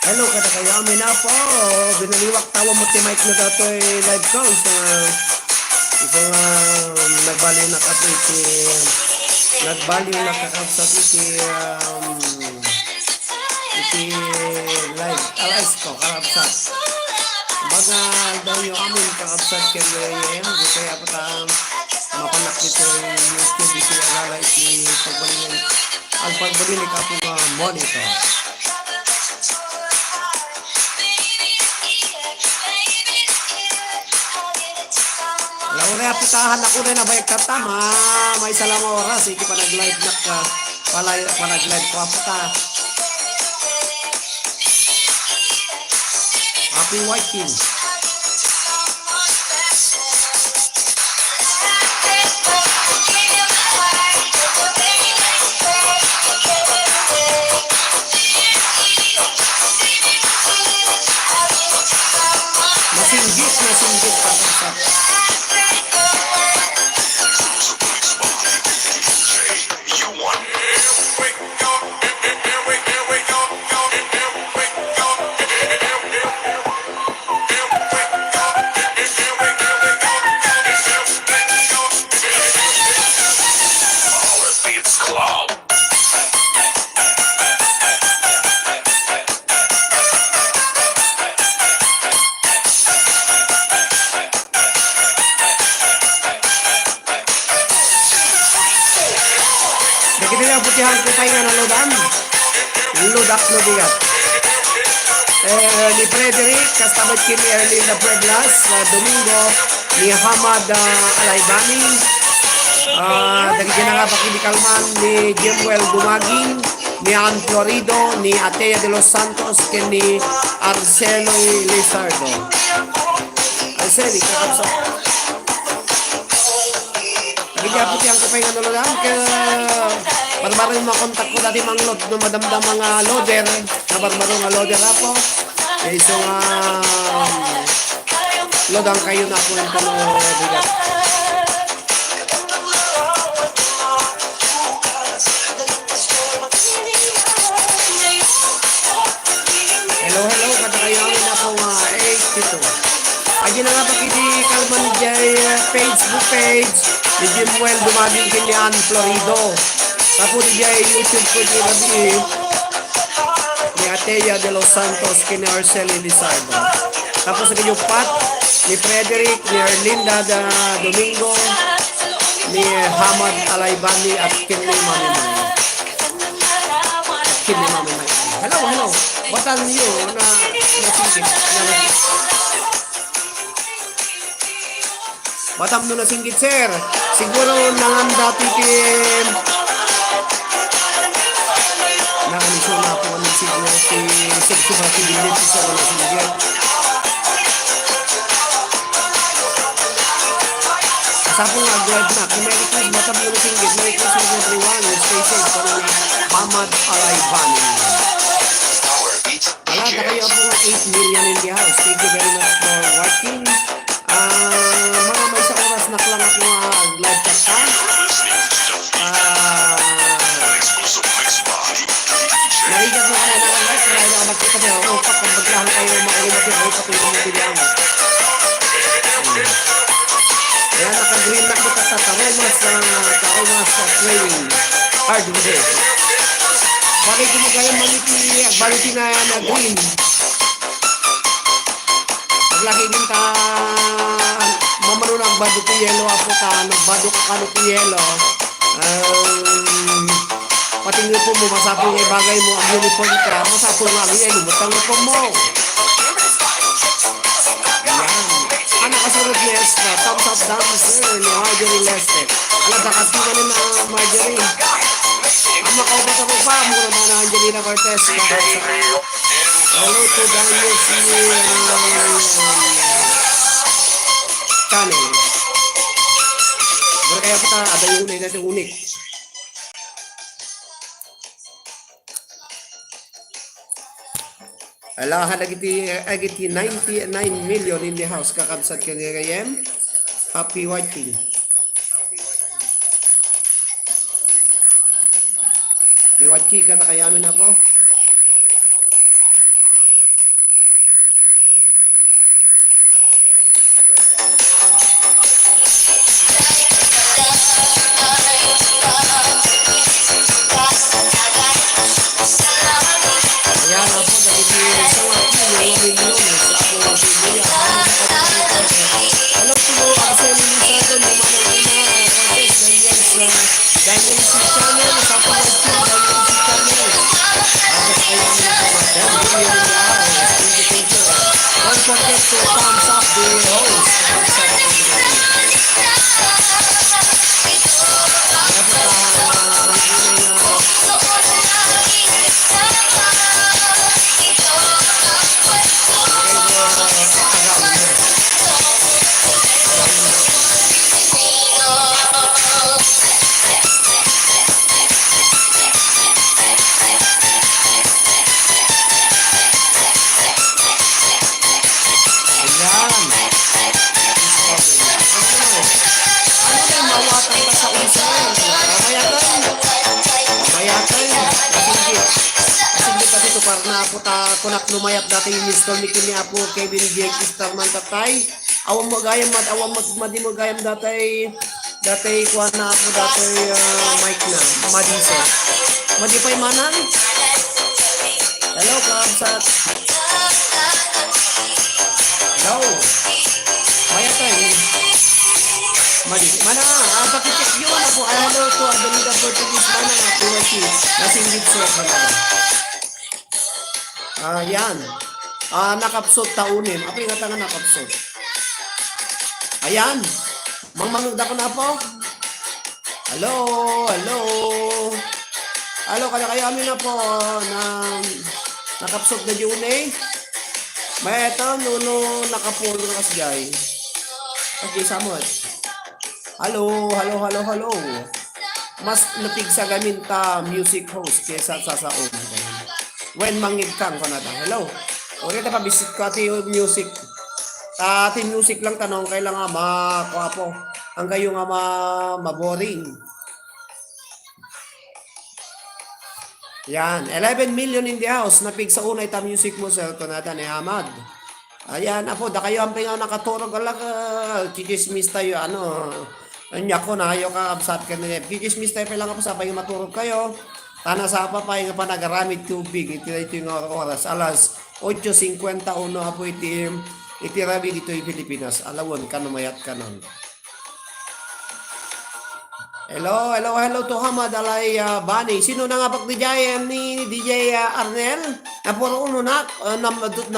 Hello, kada kayo amin na po. Binaliwak tawa mo ti Mike na dato live ko. Isang nagbaliw na kasi nagbaliw na kakabsat iti live. Alas ko, kakabsat. Baga daw yung amin kakabsat kaya kaya patang mapanak nito yung YouTube iti agala iti pagbaliw. Ang pagbaliw ka po monitor. Laura putahan ako rin na ba yung katama. May salang oras. Iki pa nag-live na ka. Nag-live ko puta. Happy watching. Masinggit pa sa Nakikita putihan ko tayo na lodan. Lodak no diyan. Ni Frederick, kasabot kini Erlinda Pueblas, Domingo, ni Hamad Alaibani, dagiti na nga pakinikalman ni Jimwell Dumaging, ni Ann Florido, ni Atea de los Santos, ni Arcelo Lizardo. Arceli, kakapsat. Nakikita putihan ko tayo na lodan, barbarong makontak ko dati mga lot no madamdam mga loader na barbarong nga loader ako so nga lodang kayo na po yung kano bigat. Hello kada kayo na po nga 82 agi na nga pakiti kalman jay Facebook page ni Jimwell Dumaging kini Ann Florido. Tapos diya YouTube ko di Rabi ni Atea de los Santos kini Arceli Lizardo. Tapos yung Pat ni Frederick, ni Erlinda Domingo, ni Hamad Alaibani at kini Mami May. Hello. Batan niyo na nasinggit. Batam no nasinggit sir. Siguro nanganda titim nakalisyo na po ang siguro si subsubatibility sa mga sinigyan. Kasapong agad na, kung Merry Christmas, batam mo na singgit. Merry Christmas everyone. Stay safe po ng Hamad Alaibani. Alaga kayo po nga 8 million in the house. Thank you very much for watching. Mga may sa oras na lang ako live chat ka. Narigat mo ka na nakalive, marami na magkita niya. Upak, kung maglahan kayo makalimat yun, ay patuloy mo piniyang. Kaya naka-green na kita sa kaumas sa training. Hard way. Bakit mo kayo baliti na green? Paglaki din ka, mamaro na nagbado ti yelo, apo ka, nagbado ka kano ti yelo. Patingin po mo, masapong ibagay mo ang uniform ka, masapong nga ang lumutang uniform mo. Ayan. Anak kasunod ni Estra, thumbs up dancer ni Marjorie Lester. Alaga kasi ka na Marjorie. Ang makaupat ako pa, muna mga na Angelina Cortez. Hello to Daniel channel. Pero kaya pa ada yung unay natin unik. Alahan agiti 99 million in the house kakabsat ka ngayon. Happy watching. Happy watching ka na kayamin na po. million in the house. Thank you. Don't forget to thumbs up the host. Karena po kunak lumayap dati yung install ni kini apo Kevin Jake Star man tatay awam mo gayam madi mo gayam datay kuha na po datay mic na madisa madi pa'y manang hello kabsat hello maya tayo madi mana pakicheck nyo na po hello to Adelida Portuguese mana nga po nasingit siya yan. Nakapsot taunin. Apa yung nga nakapsot? Ayan. Mangmangda ko na po. Hello. Hello, kada kayo amin na po na nakapsot na yun eh. May ito, nuno nakapulo na kasgay. Okay, samot. Hello. Mas napig sa gamin ta music host kesa sa saon. When mangid kang kanada. Hello. Okay, ta pa-visit ko ati music. Ati music lang tanong kailangan makuha ang kayo nga maboring. Yan, 11 million in the house. Napig sa unay ta music mo sa kanada ni Hamad. Ayan, apo, da kayo ang pinga nakaturog alag. Kikismis tayo, anya ko na, ayo ka absat ka na. Kikismis tayo lang ako sa pag maturog kayo. Tana sa papay nga pa nagaramid tubig ito yung oras alas 8:51 apo itirabi dito yung Pilipinas alawon ka numayat ka nun. Hello to Hamad Alay Bani. Sino na nga pag DJ ni DJ Arnel na puro uno na number 2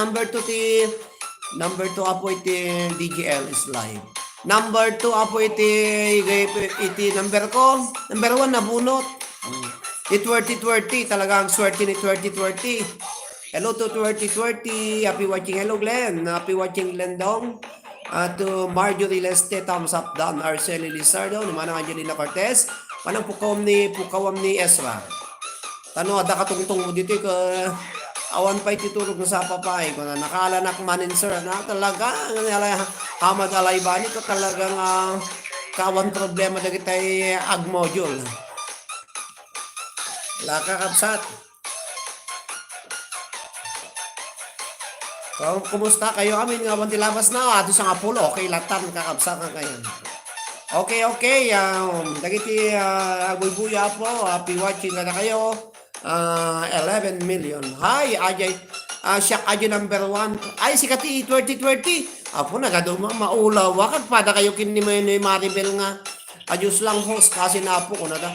apo iti DJL is live. Number 2 apo iti number ko. Number 1 na bunot. Di 2020, talagang swerte ni 2020. Hello to 2020. Happy watching. Hello Glenn. Happy watching Glenn Dong. To Marjorie Leste, thumbs up down. Arceli Lizardo, naman ang Angelina Cortez. Manang pukawam ni Ezra. Tano, ada katungtong mo dito ka awan pa itutulog na sa papay. Kung nakalanak manin sir, na talaga, Hamad Alay Bani ko talagang kawan problema na kita'y ag module. Laka kapsat. Kumusta kayo amin nga wanti labas na ato sa Apulo. Okay latan kakapsat nga kayo. Okay. Dagiti buy-buya po. Happy watching na kayo. 11 million. Hi, Ajay. Siya Ajay number 1. Ay, si Kati 2020. Apo nagadumang maulaw. Wakad pada kayo kinimay ni Maribel nga. Ayos lang host kasi na po ko na da.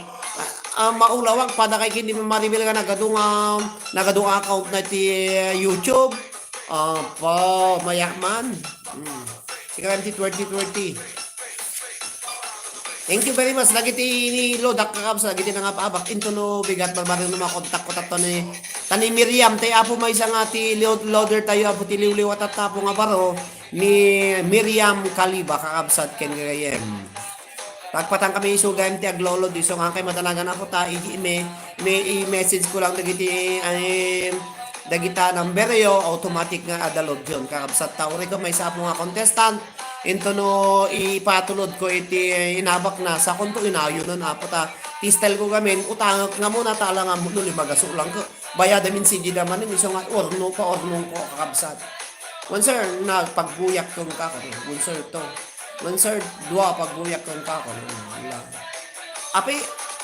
Maulawag pada kay kini Maribel nga nagadung account na ti YouTube. Mayaman. Sika 2020. Thank you very much. Lagi ni Lodak kakabs lagi na nga paabak into no bigat barbareng no makontak ko tato ni tani Miriam tay apo may isang ati loader tayo apo ti liwliwat at tapo nga baro ni Miriam Kaliba kakabsat ken gayem. Pagpatang kami isugam ti aglolo di so nga kay madalagan ako ta i-message ko lang dagita number yo automatic nga adalog yon kakabsat ta uri ko may sapo nga contestant into no ipatulod ko iti inabak na sa konto inayo nun apo ta tistel ko gamin utang nga muna tala nga mulo limagaso lang ko bayada min si naman ni so nga orno ko kakabsat one sir nagpagbuyak kong kako one sir to one sir dua pagbuyak kong kako api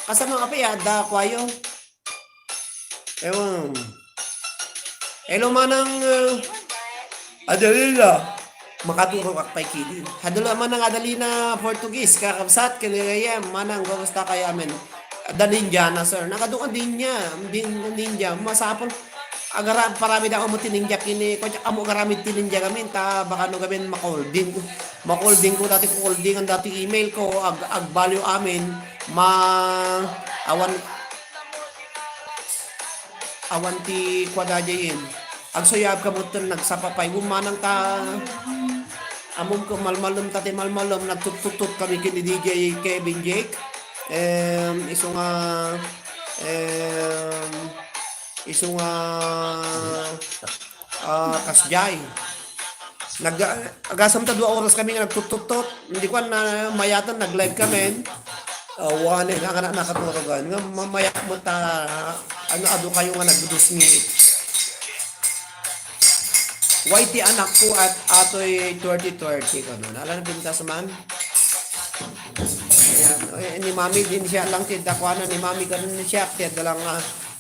kasama api ada kwayo ewan hello manang Adelina makaturo kak pay kili. Hadula man ang Adelina Portuguese kakabsat kinigayam manang kumusta kaya amin. Da ninja na sir. Nakadukan din niya. Ninja masapon. agara parami da amo tininjak ini ko amo garami tininjak gamin ta baka no gamin makolding ko dati ko holding ang dati email ko ag value amin ma awan awan ti kwadajayin ag soyab kamuton nagsapapay gumanang ta amom ko malmalom tati malmalom nagtututut kami kini DJ Kevin Jake iso nga um, iso nga kasjay agasam ta 2 oras kami nga nagtututot hindi ko na mayatan nag-live kami wala nga kana nakaturogan nga mamaya mo ta ano ado kayo nga nagdudusngi YT anak ko at atoy 30-30 ko no alam pinta sa man ayan ni mami din siya lang tinda ko ni mami karon siya tinda lang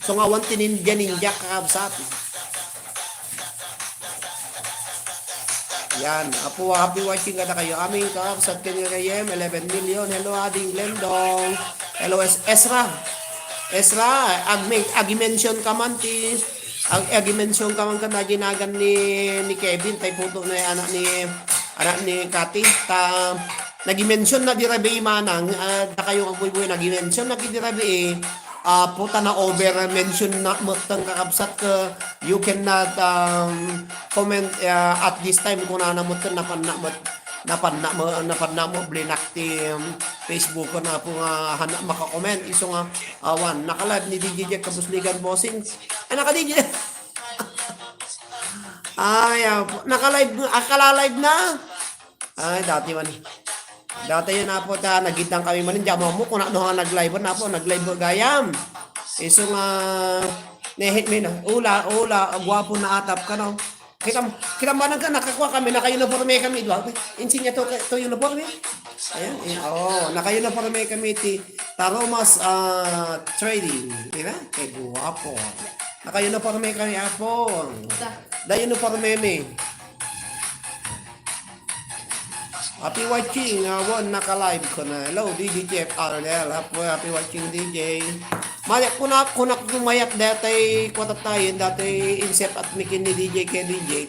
so nga wan ninja kakabsat. Yan, apo happy watching kada kayo. Aming kakabsat kayo kayem 11 million. Hello ading Glendong. Hello Esra. Esra, agi-mention ka man ti agi-mention ka man kana ginagan ni Kevin tay puto na anak ni Kati ta nagi-mention na dirabi manang da kayo ang buy nagi-mention na dirabi puta na over mention na matang kakabsat ka you cannot comment at this time kung nanamot ka napanna mo blinak ti Facebook ko na po nga makakomment iso nga awan nakalive ni DJ Jack kabusligan bossing ay naka DJ ay nakalive akala-live na ay dati man dati yun na po ta nagitang kami manin jamo mo kung ano nga nag-live na po nag-live gayam iso nga nehit mi na ula gwapo na atap ka no kita manang ka nakakuha kami naka-uniforme kami do insinya to uniforme ayan naka-uniforme kami ti Taromas trading di ba kay gwapo naka-uniforme kami apo da uniforme mi. Happy watching, naka-live ko na. Hello, DJ Jeff RL. Happy watching, DJ. Mayak ko na mayak dati kwatatayin, dati insep at mikin ni DJ kay DJ.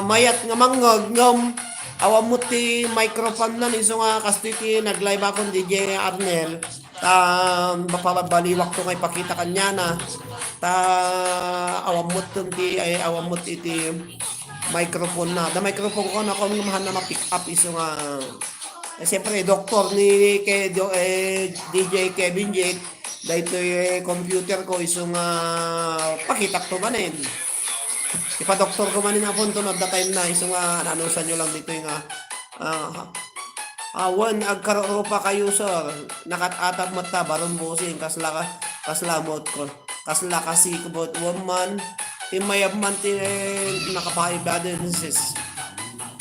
Mayat nga manggag ngam. Awam mo ti microphone na niso nga kastiti nag-live akong DJ Arnel. Mapabaliwak to ngay pakita kanya na. Awam mo ti microphone na. Da microphone ko na kung lumahan na ma-pick up iso nga siyempre doktor ni DJ Kevin Jake dahito computer ko iso nga pakitak to manin ipa-doktor ko manin na punto na time na iso nga nanusan nyo lang dito yung awan agkaro pa kayo sir nakatatav mata baron bosing kaslamot ko kasla kasi kubot woman timayab man ti nakapahay blood disease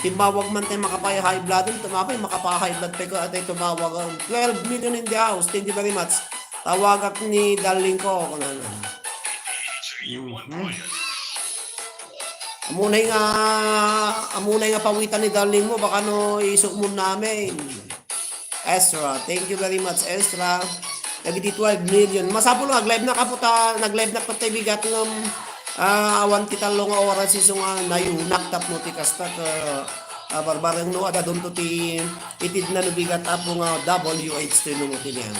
timawag man ti makapahay high blood tumapay makapahay blood pe ko at tumawag 12 million in the house thank you very much tawagak ni darling ko kung ano amunay nga pawitan ni darling mo baka no isok mo namin Ezra thank you very much Ezra nagiti 12 million masapol nag-live na kaputa nag-live na patay bigat ng awan ti talong oras iso nga nayunak tap no ti kasta barbarang no ada donto ti itid na nubigat apo nga WH ti no ti niyan.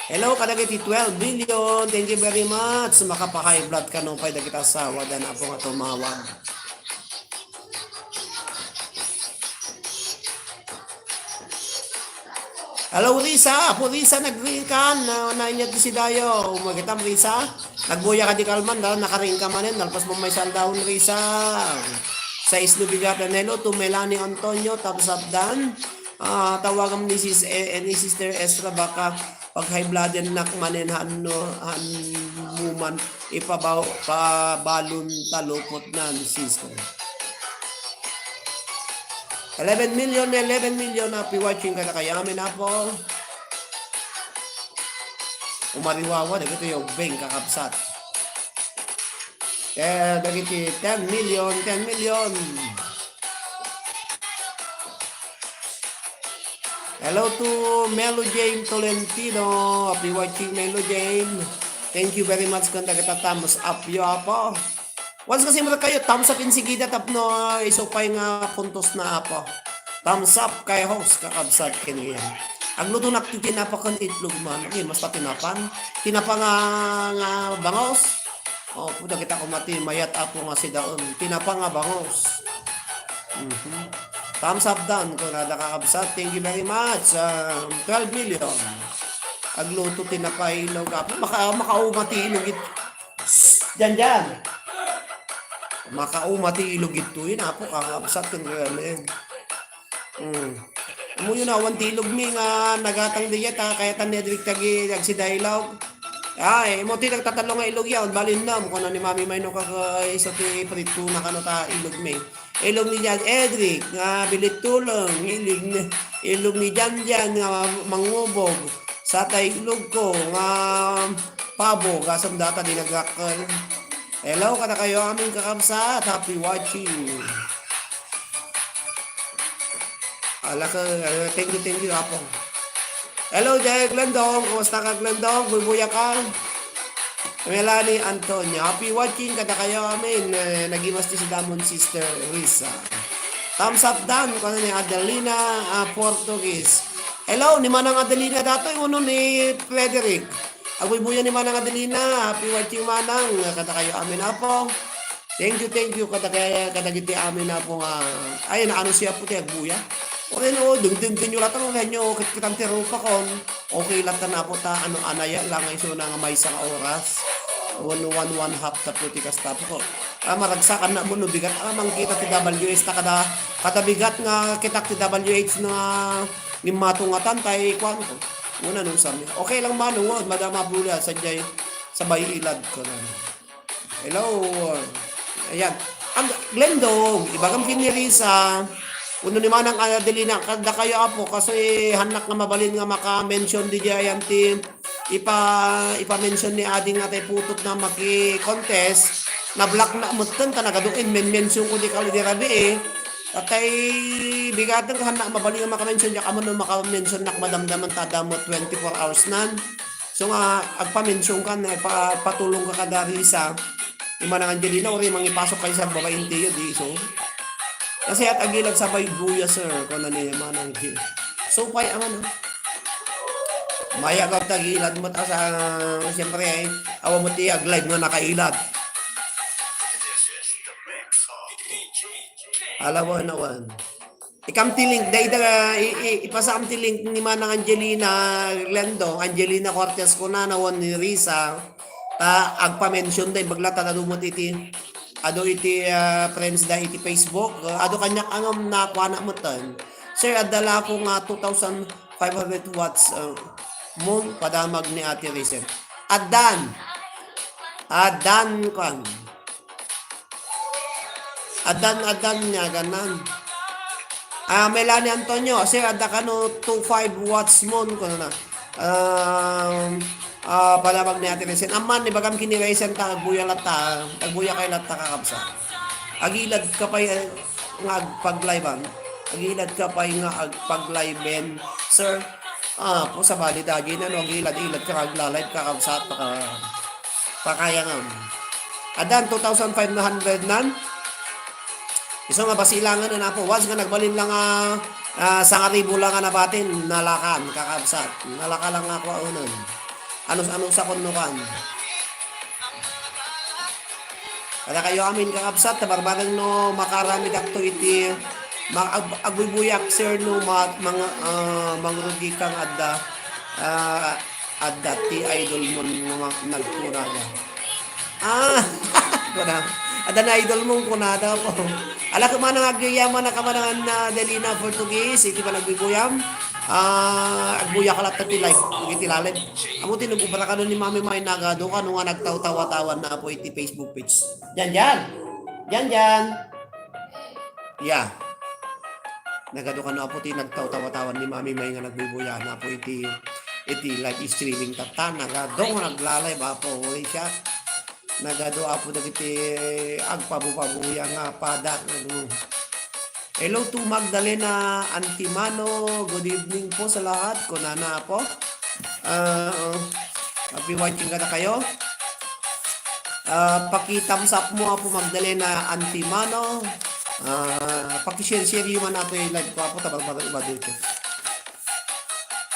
Hello kadagiti 12 billion thank you very much makapa-high blood ka no pay dagita sa wadan apo nga tumawag. Hello Risa, po Risa nag-ring ka na inyat si Dayo. Magitam Risa, nagbuya ka di kalman dahil naka-ring ka manin, nalpas mo may saldahon Risa. Sa isnubigatan hello to Melanie Antonio, tapos abdan. Tawagan ni Sister Esra baka pag high blood yan nakmanin hanuman pabalon talupot na ni Sister. 11 million happy watching ka na kaya amin na po. Umariwawa, dagito yung beng kakapsat. Dagiti 10 million. Hello to Melo Jane Tolentino, happy watching Melo Jane. Thank you very much kung thumbs up yo apo. Once kasi mo kayo, thumbs up insigida tapno isupay nga puntos na apo. Thumbs up kay host kakabsat kiniyan. Ang luto na tinapakan itlog man. Okay, mas patinapan. Tinapa nga bangos. Oh, puda kita kumati mayat apo nga si daon. Tinapa nga bangos. Thumbs up down kung nakakabsat. Thank you very much. 12 million. Agluto tinapa ilog apo. Makaumati ilog ito. Dyan. Makaumati ilog ito. Yun apo kakabsat kung gano'n. Amo yun na, wantilog mi nga nagatang diyet ha, kaya tan nedrik tagi nagsidailaw. Ay, mo ti nagtatalo nga ilog yaw, balin na mo ni mami may no kaka isa ti prito na kano ta ilog mi. Ilog ni Jan Edric nga bilit tulong, ilog ni Jan nga mangubog. Sa tay ilog ko nga pabo kasam data di nagakal. Hello kada kayo aming kakabsat, happy watching. Thank you, Apo. Hello, Glendong. Kumusta ka, Glendong? Bubuya ka? Melanie Antonio. Happy watching. Kada kayo amin. Nagimas si Damon Sister Risa. Thumbs up down. Kung ni Adelina Portuguese. Hello, ni Manang Adelina dato. Yung ni Frederick. Bubuya ni Manang Adelina. Happy watching, Manang. Kada kayo amin, Apo. Thank you. Kada giti amin, Apo. Ayun, ano siya po tayo, Buya? Okay no, dungdung nyo lahat ang ganyo, kitang tiro pa kon. Okay lang na po ta, anaya lang iso na nga may isang oras. 1 half ta putikas tapo ko. Maragsakan na mo no bigat mang kita ti WH ta kada bigat nga kita ti WH na limatungatan tay kwan ko. Una nung sami. Okay lang manuod, madama bula sa jay sabay ilad ko lang. Hello. Ayan. Ang Glendong, ibagam kinirisa. Uno ni Manang Adelina, kada kayo apo kasi hanak nga mabalin nga maka-mention di diyan team ipa-mention ni ading nga tay putot na maki-contest na black na mutten ta nagaduin mention ko di kali di rabi tatay bigatan ka hanak mabalin nga maka-mention ya kamo no maka-mention nak madamdaman ta damo 24 hours nan. So nga agpa-mention ka na patulong ka kada risa. Ni Manang Angelina ori mangipasok kay sa babaeng tiyo di so. Kasi at agilag sa buya sir, kung ano niya manang gil. So, pay ang ano. Maya ka tagilad mo ta sa, siyempre ay, awa mo tiyag live nga nakailag. Alawa nawan. Ikamtilink, ipasamtilink ni Manang Angelina Glendong, Angelina Cortez ko na nawan ni Risa, agpa-mention day, baglata na lumot iti. Ado iti friends da iti Facebook. Ado kanyak angam na kuana mo tan. Sir, adala ko nga 2,500 watts mong padamag ni Ate Risen. Adan kan. Adan niya ganan. Melanie Antonio, sir, adda ka no 2,500 watts mong ko na. Palamag ni Ate Resen. Aman, ibagam kiniresen ta, agbuya kay lata kakabsa. Agilad ka pa'y nga agpag-livean. Agilad ka pa'y nga agpag-liven. Sir, po sa bali dagi na, no, agilad ka, aglalive kakabsa, pakaya nga. Adan, 2,500 nan. Iso nga basilangan na po. Once nga nagbalin lang sa karibo lang na batin, nalakan, kakabsat. Nalaka lang ako unan. Ano sa kunukan. Kada kayo amin kakabsat, tabarbarang no makarami dakto iti agbubuyak sir no mga mangrugi kang adda ti idol mo nagkunada. Ada na idol mong kunada po. Ala ko man ang agyayaman na kamanangan na Delina Portuguese, iti pa nagbibuyam. Agbuya ka lang ti live, iti lalim. Amo tinugubara ka nun ni Mami May Nagado ka nung nga nagtaw-tawa-tawan na po iti Facebook page. Diyan. Yeah. Nagado ka na po ti nagtaw-tawa-tawan ni Mami May nga nagbubuya na po iti live streaming tata. Nagado nga naglalay ba po siya. Nagado apo dagiti agpabupabuya nga pada. Hello to Magdalena Antimano. Good evening po sa lahat. Kunana po. Happy watching ka na kayo. Paki-thumbs up mo po Magdalena Antimano. Paki-share yung nato yung live ko po tabang iba dito.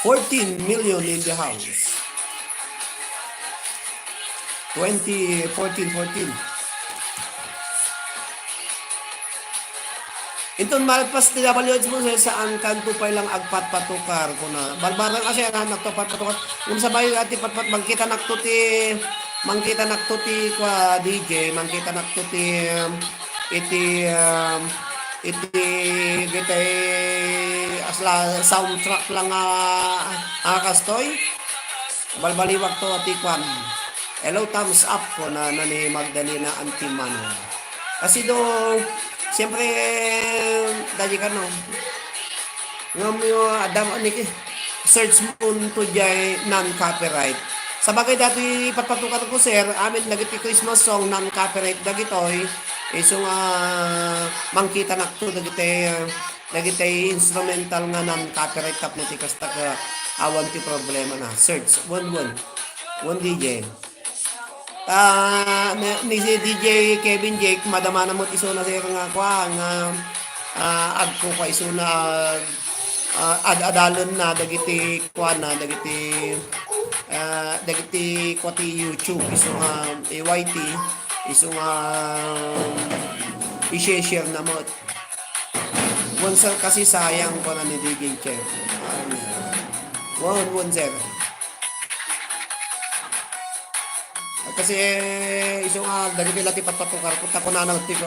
14 million in the house. 14. Itong malpas ti WH mo sa ang kanto pa lang agpat-patukar ko na. Balbarang kasi na nagtupat-patukar. Kung sabay ati patpat mangkita naktuti kwa DJ, mangkita naktuti iti gitay asla soundtrack lang kastoy. Balbaliwag to ati kwan. Hello, thumbs up ko na ni Magdalena Antimano. Kasi do siyempre, dali ka no. Yung Adam, search mo to jay non-copyright. Sa bagay dati ipatpatukan ko sir, amin nagiti Christmas song non-copyright dagitoy. Iso nga mangkita na to dagiti instrumental nga non-copyright tap na tikas ta awan ti problema na. Search, one DJ. Ni si DJ Kevin Jake madama na mo iso na sir nga kwa nga agko kwa iso na adalon na dagiti kwa na dagiti kwa ti YouTube iso nga YT iso nga i-share na mo once kasi sayang ko na ni DJ Chef 110 kasi iso nga dagiti lati patpatukar ko tako na nang tiko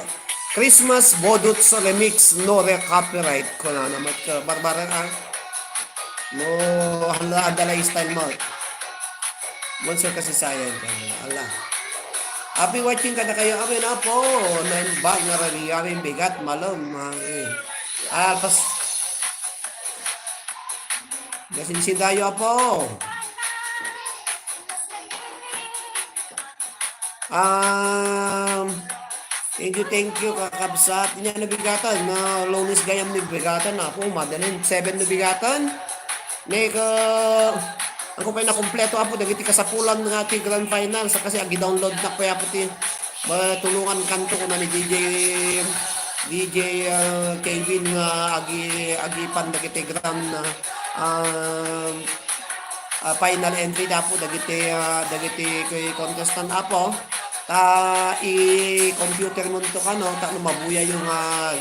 Christmas Bodots Remix no copyright ko na naman ka barbara no hala adalay style mo monster kasi sayang ka ala happy watching kada kayo amin na po nine bag nga rali amin bigat malom pas gasin dayo po. Thank you kakabsat niya nabigatan na Lonis gayam nabigatan na po madalin 7 nabigatan neka ako pa na kompleto apo dagiti kasapulan nga ti grand final sa kasi agi-download na kuya po ti tulungan kanto ko na ni DJ Kevin nga agi pan dagiti grand na final entry dapo dagiti kay contestant apo i-computer mo nito kano ta mabuya yung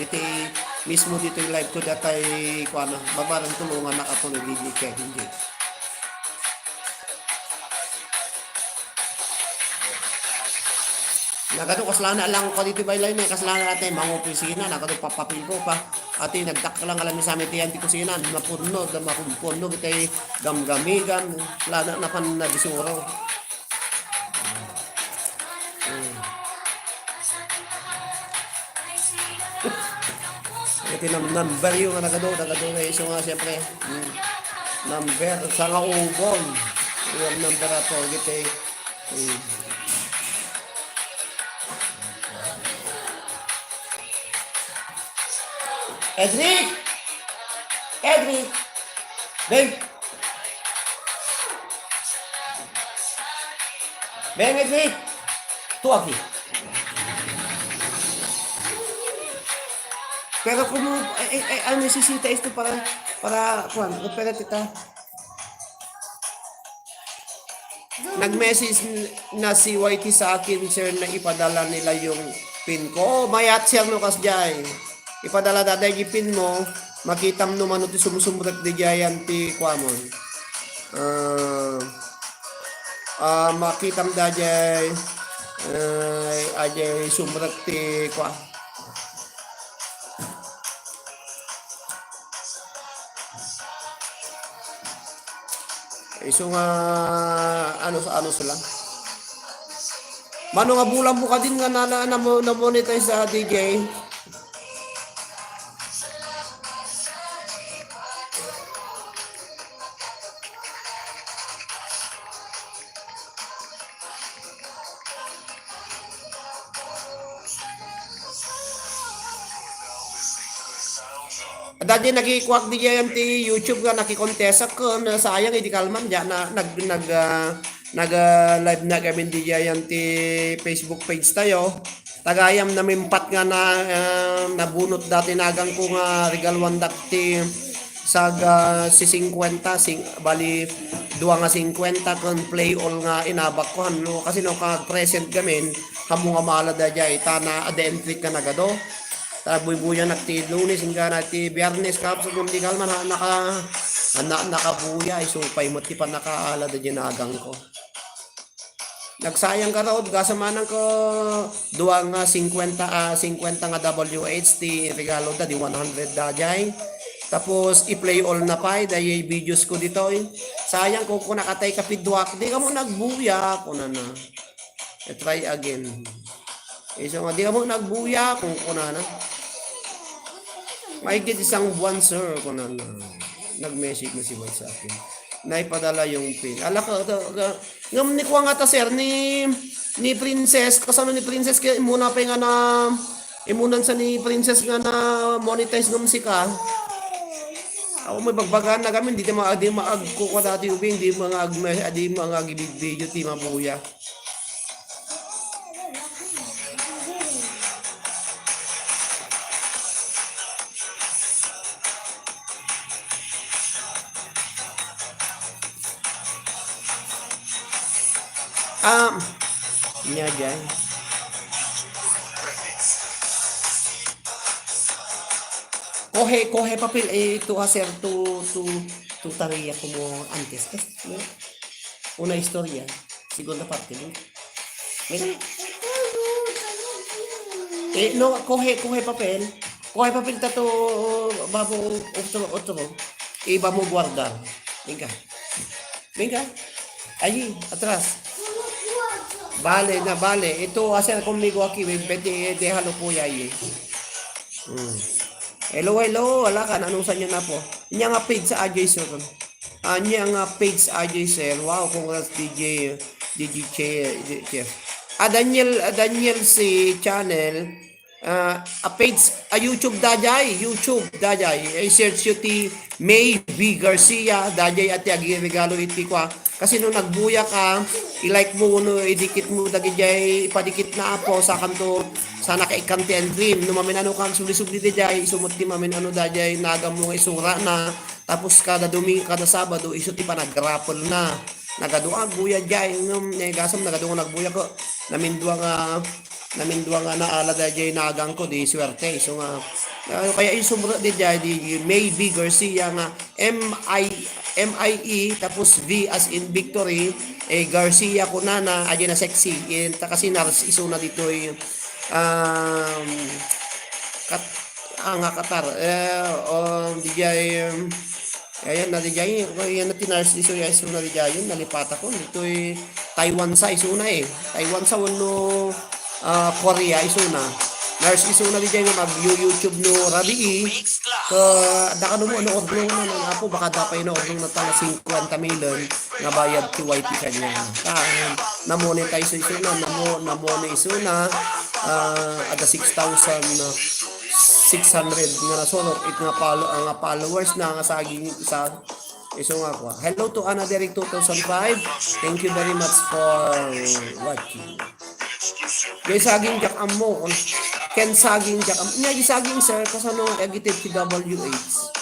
giti mismo dito yung live ko datay kuano babarang tulungan na ako ni DJ Kevin J. Nagado kaslana lang ko dito baylay na kaslana natin mga opisina nagado papapil ko pa ati nagdak lang alam sa amin tiyan ti kusina napunno da makumpunno kitay gamgamigan lana na pan nagisuro. Ito number yung nagado na iso nga siyempre number sa nga ubon yung number ato gitay Edric! Ben! Edric! Tu aqui. Pero kung necesita ito para Juan, espérate ta. Nag-message na si YT sa akin, sir, na ipadala nila yung pin ko. Mayat sir no kasjay. Ipadala daday yung pin mo, makitam no mano ti sumusumbrek di jayan ti kwamon. Makitam daday ajay sumbrek ti kwa. So nga ano sila. Mano nga bulan mo ka din nga na monetize sa DJ. Dati nagikuwag di yan ti YouTube nga nakikontesa ko na sayang hindi kalman diyan na nag-live na kami di yan ti Facebook page tayo. Tagayam na mimpat nga na nabunot dati nagang ko nga regalwan dakti si 50 bali duwa nga 50 kon play all nga inabak ko no kasi no ka present gamin hamo nga malada jay tana adentry ka nagado ta buy-buya nakti Lunes hingga ti Biyernes kapso kung di kalman nakabuya isupay mo ti pa nakaala da nagang ko. Nagsayang ka raw, kasamanan ko duwang 50 nga WH ti regalo da di 100 dajay. Tapos i-play all na pa dahil videos ko dito. Sayang ko kung nakatay ka pidwak, di ka mo nagbuya kuna na. Try again. So nga di ka mo nagbuya kung kuna na. May isang buwan sir kuna na. Nag-message na si Boy sa akin. Naipadala yung pin. Ala ka, ngam ni kuha nga ta sir, ni Princess, kasama ni Princess, kaya imuna pa nga na, imunan sa ni Princess nga na monetize ng musika. Ako may bagbagan na kami, hindi maagkukuha dati ubing, hindi mga video, di mabuya. Nya dyan. Kohe papel tu hacer tu tarea como antes. Una historia, segunda parte, ¿no? Mira. No, coge papel. Coge papel tato, vamos otro. Y vamos a guardar. Venga. Allí, atrás. Vale. Ito hacer conmigo aquí. Déjalo po ahí. Hello. Wala ka. Anong sa inyo na po? Inya nga page sa AJ Sir. Inya nga page sa AJ Sir. Wow, congrats DJ Chef. Daniel si channel. A page, YouTube dajay. I-search yun ti May V. Garcia. Dajay at agi regalo iti kwa. Kasi nung nagbuya ka, i-like mo, no, idikit mo, dagijay, ipadikit na po sa kanto, sa nakaikanti and dream. No, mamin ano kang suli-suli dajay, isumot ti mamin ano dajay, nagam mo isura na, tapos kada Sabado, iso ti pa nag-raffle na. Nagaduang buya djay, gasam nagbuya ko, namindua nga naala dajay nagang ko, di swerte. So nga, kaya isumura dajay, di May V. Garcia nga, MIE tapos V as in victory Garcia ko na aja na sexy kasi nars iso na dito Qatar dijay ayan na dijay yan na tinars iso na dijay nalipata ko dito Taiwan sa iso na Taiwan sa wano Korea iso na nars iso na dijay mag-YouTube no Rabi daka mo ano ordo na apo baka dapay na ordo na tala 50 million na bayad ti YT kanya na monetize iso na monetize na ada 6,600 nga nasunod nga followers na nga saging sa iso nga ko. Hello to Ana Derek 2005. Thank you very much for watching. Guys, saging jak amo Ken saging jak nya saging sir kasano nga agited TWH.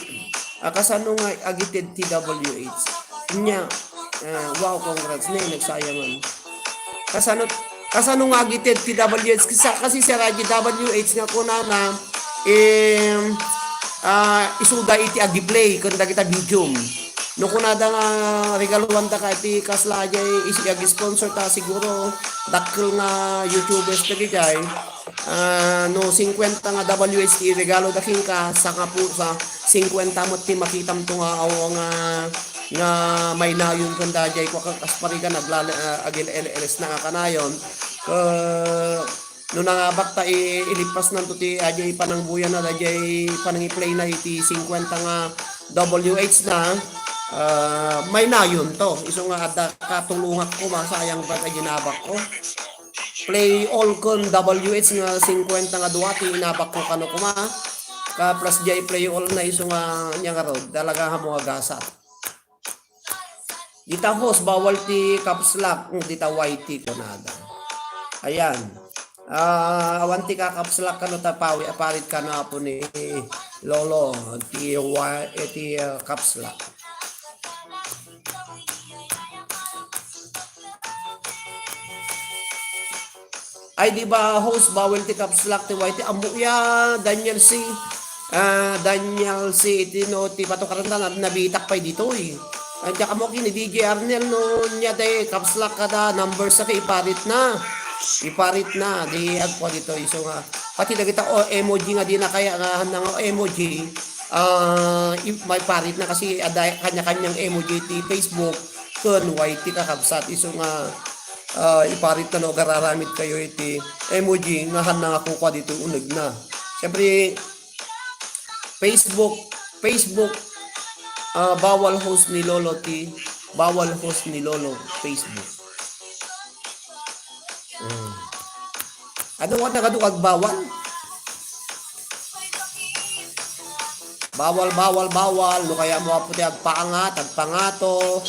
Kasano nga agited TWH. Nya wow, congrats na nagsayangan. Kasano nga agited TWH kasi si Raji WH nga kuna na isuda iti agi-play kanda kita video. No kunada nga regaluan ta ka iti kaslajay agi-sponsor ta siguro dakkel nga YouTubers ta gijay. No 50 nga WHT regalo daking ka sa nga po sa 50 mo ti makitam to nga aw nga may nayon kanda jay ko kaspari ka agil LLS na kanayon no nangabak ta ilipas nan to ti ajay panang buya na dajay panang i-play na iti 50 nga WH na may nayon to iso nga ada katulungat ko masayang ba ginabak ko play all kon WH nga 50 nga duwati inabak ko kano kuma ka plus jay play all na iso nga nya nga rod dalaga mo agasat Dita host, bawal ti caps lock, dita YT ko nada. Ayan. Awan ti ka caps lock ka no tapawi, aparit ka na po ni Lolo, ti caps lock. Ay di ba host bawal ti caps lock ti YT amo ya Daniel C. Daniel C. Tino ti patukaran na nabitak pa dito eh. Andiyan ka mo kini DJ Arnel no niya day caps lock kada number sa kay iparit na. Iparit na di agpo dito iso nga pati dagita emoji nga di na kaya nga nang emoji may parit na kasi aday kanya-kanyang emoji ti Facebook kun YT ka kabsat iso nga iparit na no gararamit kayo iti emoji nga hanang ako kwa dito uneg na. Siyempre Facebook bawal host ni Lolo bawal host ni Lolo Facebook. Ano nga nagadukag bawal? Bawal no kaya mo puti agpangato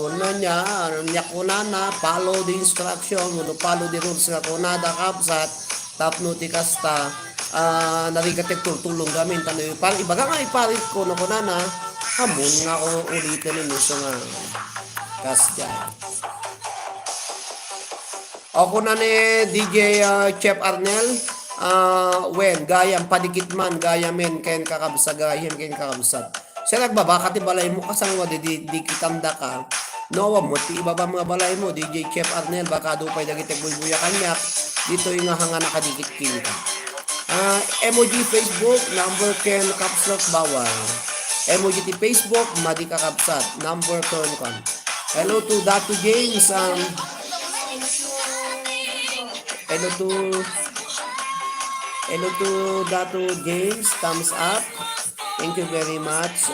una niya kunana follow the instruction no follow the rules nga kunada kapsat tapno ti kasta narigatek tulong gamin tanoy parang ibaga nga iparit ko no kunana hamon nga ko ulitin ni so nga kasta ako na ni DJ Chef Arnel when gayam padikit man gayamen ken kakabsa gayam ken kakabsat siya nagbabaka ti balay mo kasang di kitanda ka no mo ti ibaba mga balay mo DJ Chef Arnel baka do pay dagiti bulbuya kanyak dito yung hanga nakadikit ka emoji Facebook number ken kapslot bawal emoji ti Facebook madi kakabsat number kon hello to Dato James hello to Dato James thumbs up. Thank you very much.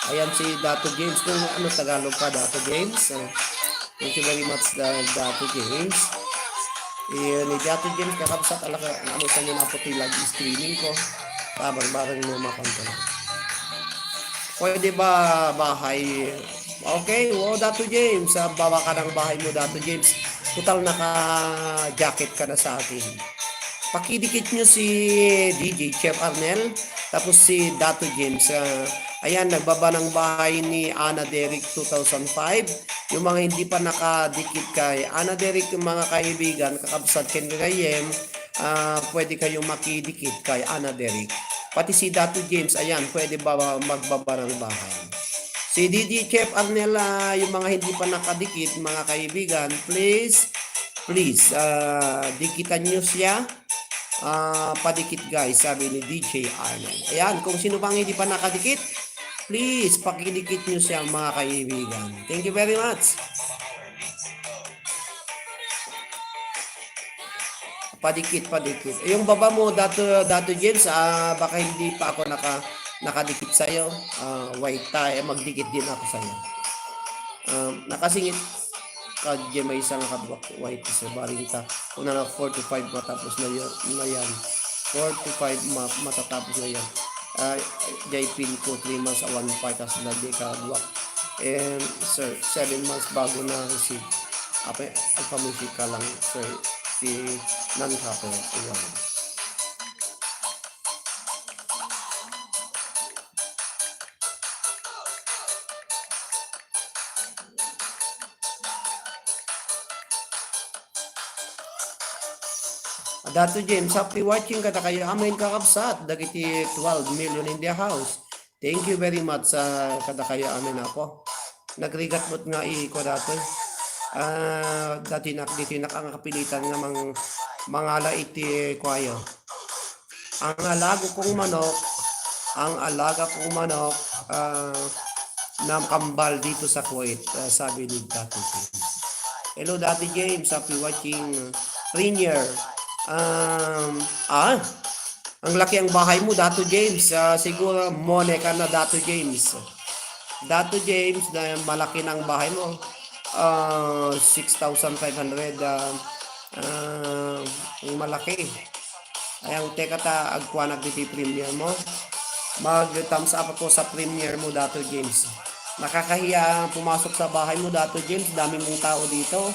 Ayan si Dato James. Kung ano Tagalog pa, Dato James. Thank you very much, Dato James. Ni Dato James, kakabsat alaka, ano sa inyo na po tilag streaming ko. Barang mo makanta na. Pwede ba bahay? Okay, wow, Dato James. Baba ka ng bahay mo, Dato James. Total naka-jacket ka na sa akin. Pakidikit nyo si DJ Chef Arnel tapos si Dato James. Ayan, nagbaba ng bahay ni Ana Derek 2005. Yung mga hindi pa nakadikit kay Ana Derek, yung mga kaibigan, kakabsat ken gayem, pwede kayong makidikit kay Ana Derek. Pati si Dato James, ayan, pwede ba magbaba ng bahay. Si DJ Chef Arnel, yung mga hindi pa nakadikit, mga kaibigan, please, dikitan nyo siya. Padikit guys, sabi ni DJ Arnold. Ayan, kung sino pang hindi pa nakadikit, please, pakidikit nyo siya mga kaibigan. Thank you very much. Padikit. Yung baba mo, Dato James, baka hindi pa ako nakadikit sa'yo. White tie, magdikit din ako sa'yo. Nakasingit kadya may isang nakadwak white sa barinta una na 4 to 5 matapos na yan 4 to 5 matatapos na yan jay pin ko 3 months 1 5 kasi na di kadwak and sir 7 months bago na receive alpamusik ka lang sir si non-copper Dato James, happy watching kada kayo amin kakabsat. Dagiti 12 million in the house. Thank you very much sa kada kayo amin ako. Nagrigat mo't nga ko dato. Dati nakangapilitan nga mangala iti kwayo. Ang alaga kong manok, na kambal dito sa Kuwait, sabi ni Dato James. Hello Dato James, happy watching. Rainier. Ang laki ang bahay mo, Dato James. Siguro mone ka na, Dato James. Dato James, na malaki ng bahay mo. 6,500. Malaki. Ayang teka agkuanag diti premier mo. Mag-thumbs up ako sa premier mo, Dato James. Nakakahiya pumasok sa bahay mo, Dato James. Dami mong tao dito.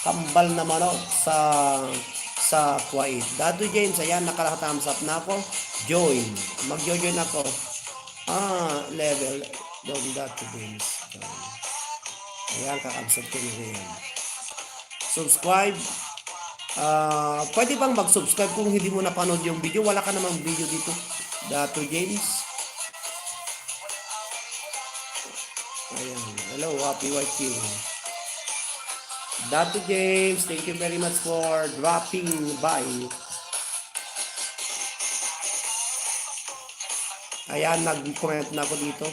Kambal na manok sa Kuwait. Dato James, ayan, nakathumbs up na ako. Join. Mag-join ako. Level. Doon, Dato James. Ayan, kakabsat ko nyo yan. Subscribe. Pwede bang mag-subscribe kung hindi mo napanood yung video? Wala ka namang video dito, Dato James. Ayan. Hello, happy watching. Dato James, thank you very much for dropping by. Ayan, nag-comment na ako dito.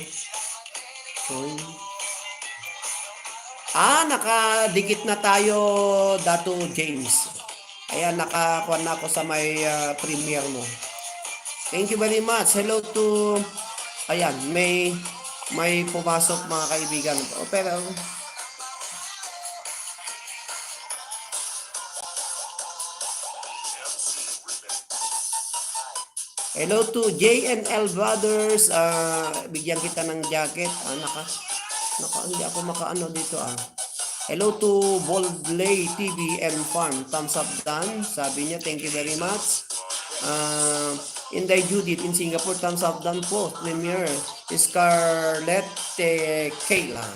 Nakadikit na tayo, Dato James. Ayan, nakakuha na ako sa may premiere mo. Thank you very much. Hello to... Ayan, may pumasok mga kaibigan. Pero... Hello to JNL Brothers. Bigyan kita ng jacket. Hindi ako makaano dito Hello to Boldlay TV and Farm. Thumbs up done. Sabi niya, thank you very much. Inday Judith in Singapore, thumbs up done po. Premier Scarlett Kayla.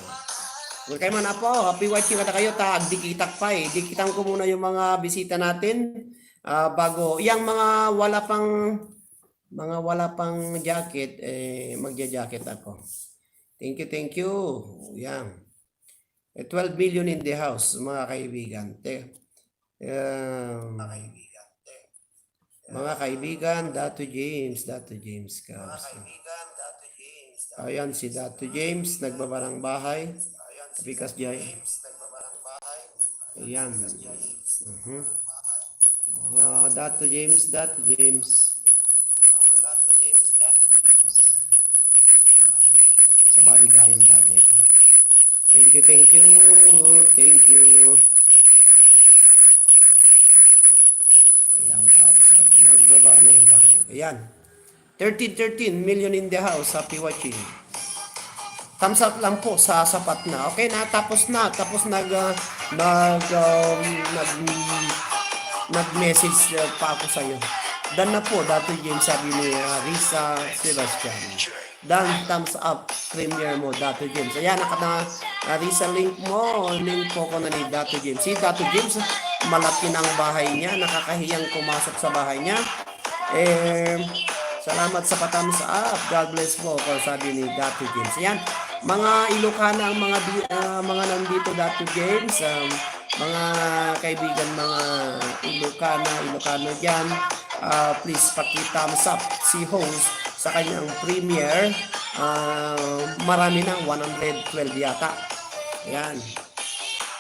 Huwag kayo man po. Happy watching kada kayo. Dikitak pa Dikitan ko muna yung mga bisita natin. Bago. Yang mga wala pang jacket, magja-jacket ako. Thank you. Yan. 12 million in the house, mga kaibigan. Mga kaibigan, Dato James. Ayan si Dato James, nagbabarang bahay. Because James, ayan. Dato James. Sa baligayang dagay ko. Thank you. Ayan, kaabsat. Magbaba ng bahay. Ayan. 13 million in the house. Happy watching. Thumbs up lang po sa sapat na. Okay na, tapos nag-message pa ako sa iyo. Dan na po, Dato James, sabi ni Risa Sebastian. Dan, thumbs up, premiere mo, Dato James. Ayan, Risa, link po ko na ni Dato James. Si Dato James, malaki ng bahay niya, nakakahiyang pumasok sa bahay niya. Salamat sa pa-thumbs up. God bless po, sabi ni Dato James. Ayan, mga Ilocana ang mga nandito, Dato James. Mga kaibigan, mga Ilocano dyan, please paki-thumbs up si host sa kanyang premiere. Marami ng 112 yata. Ayan.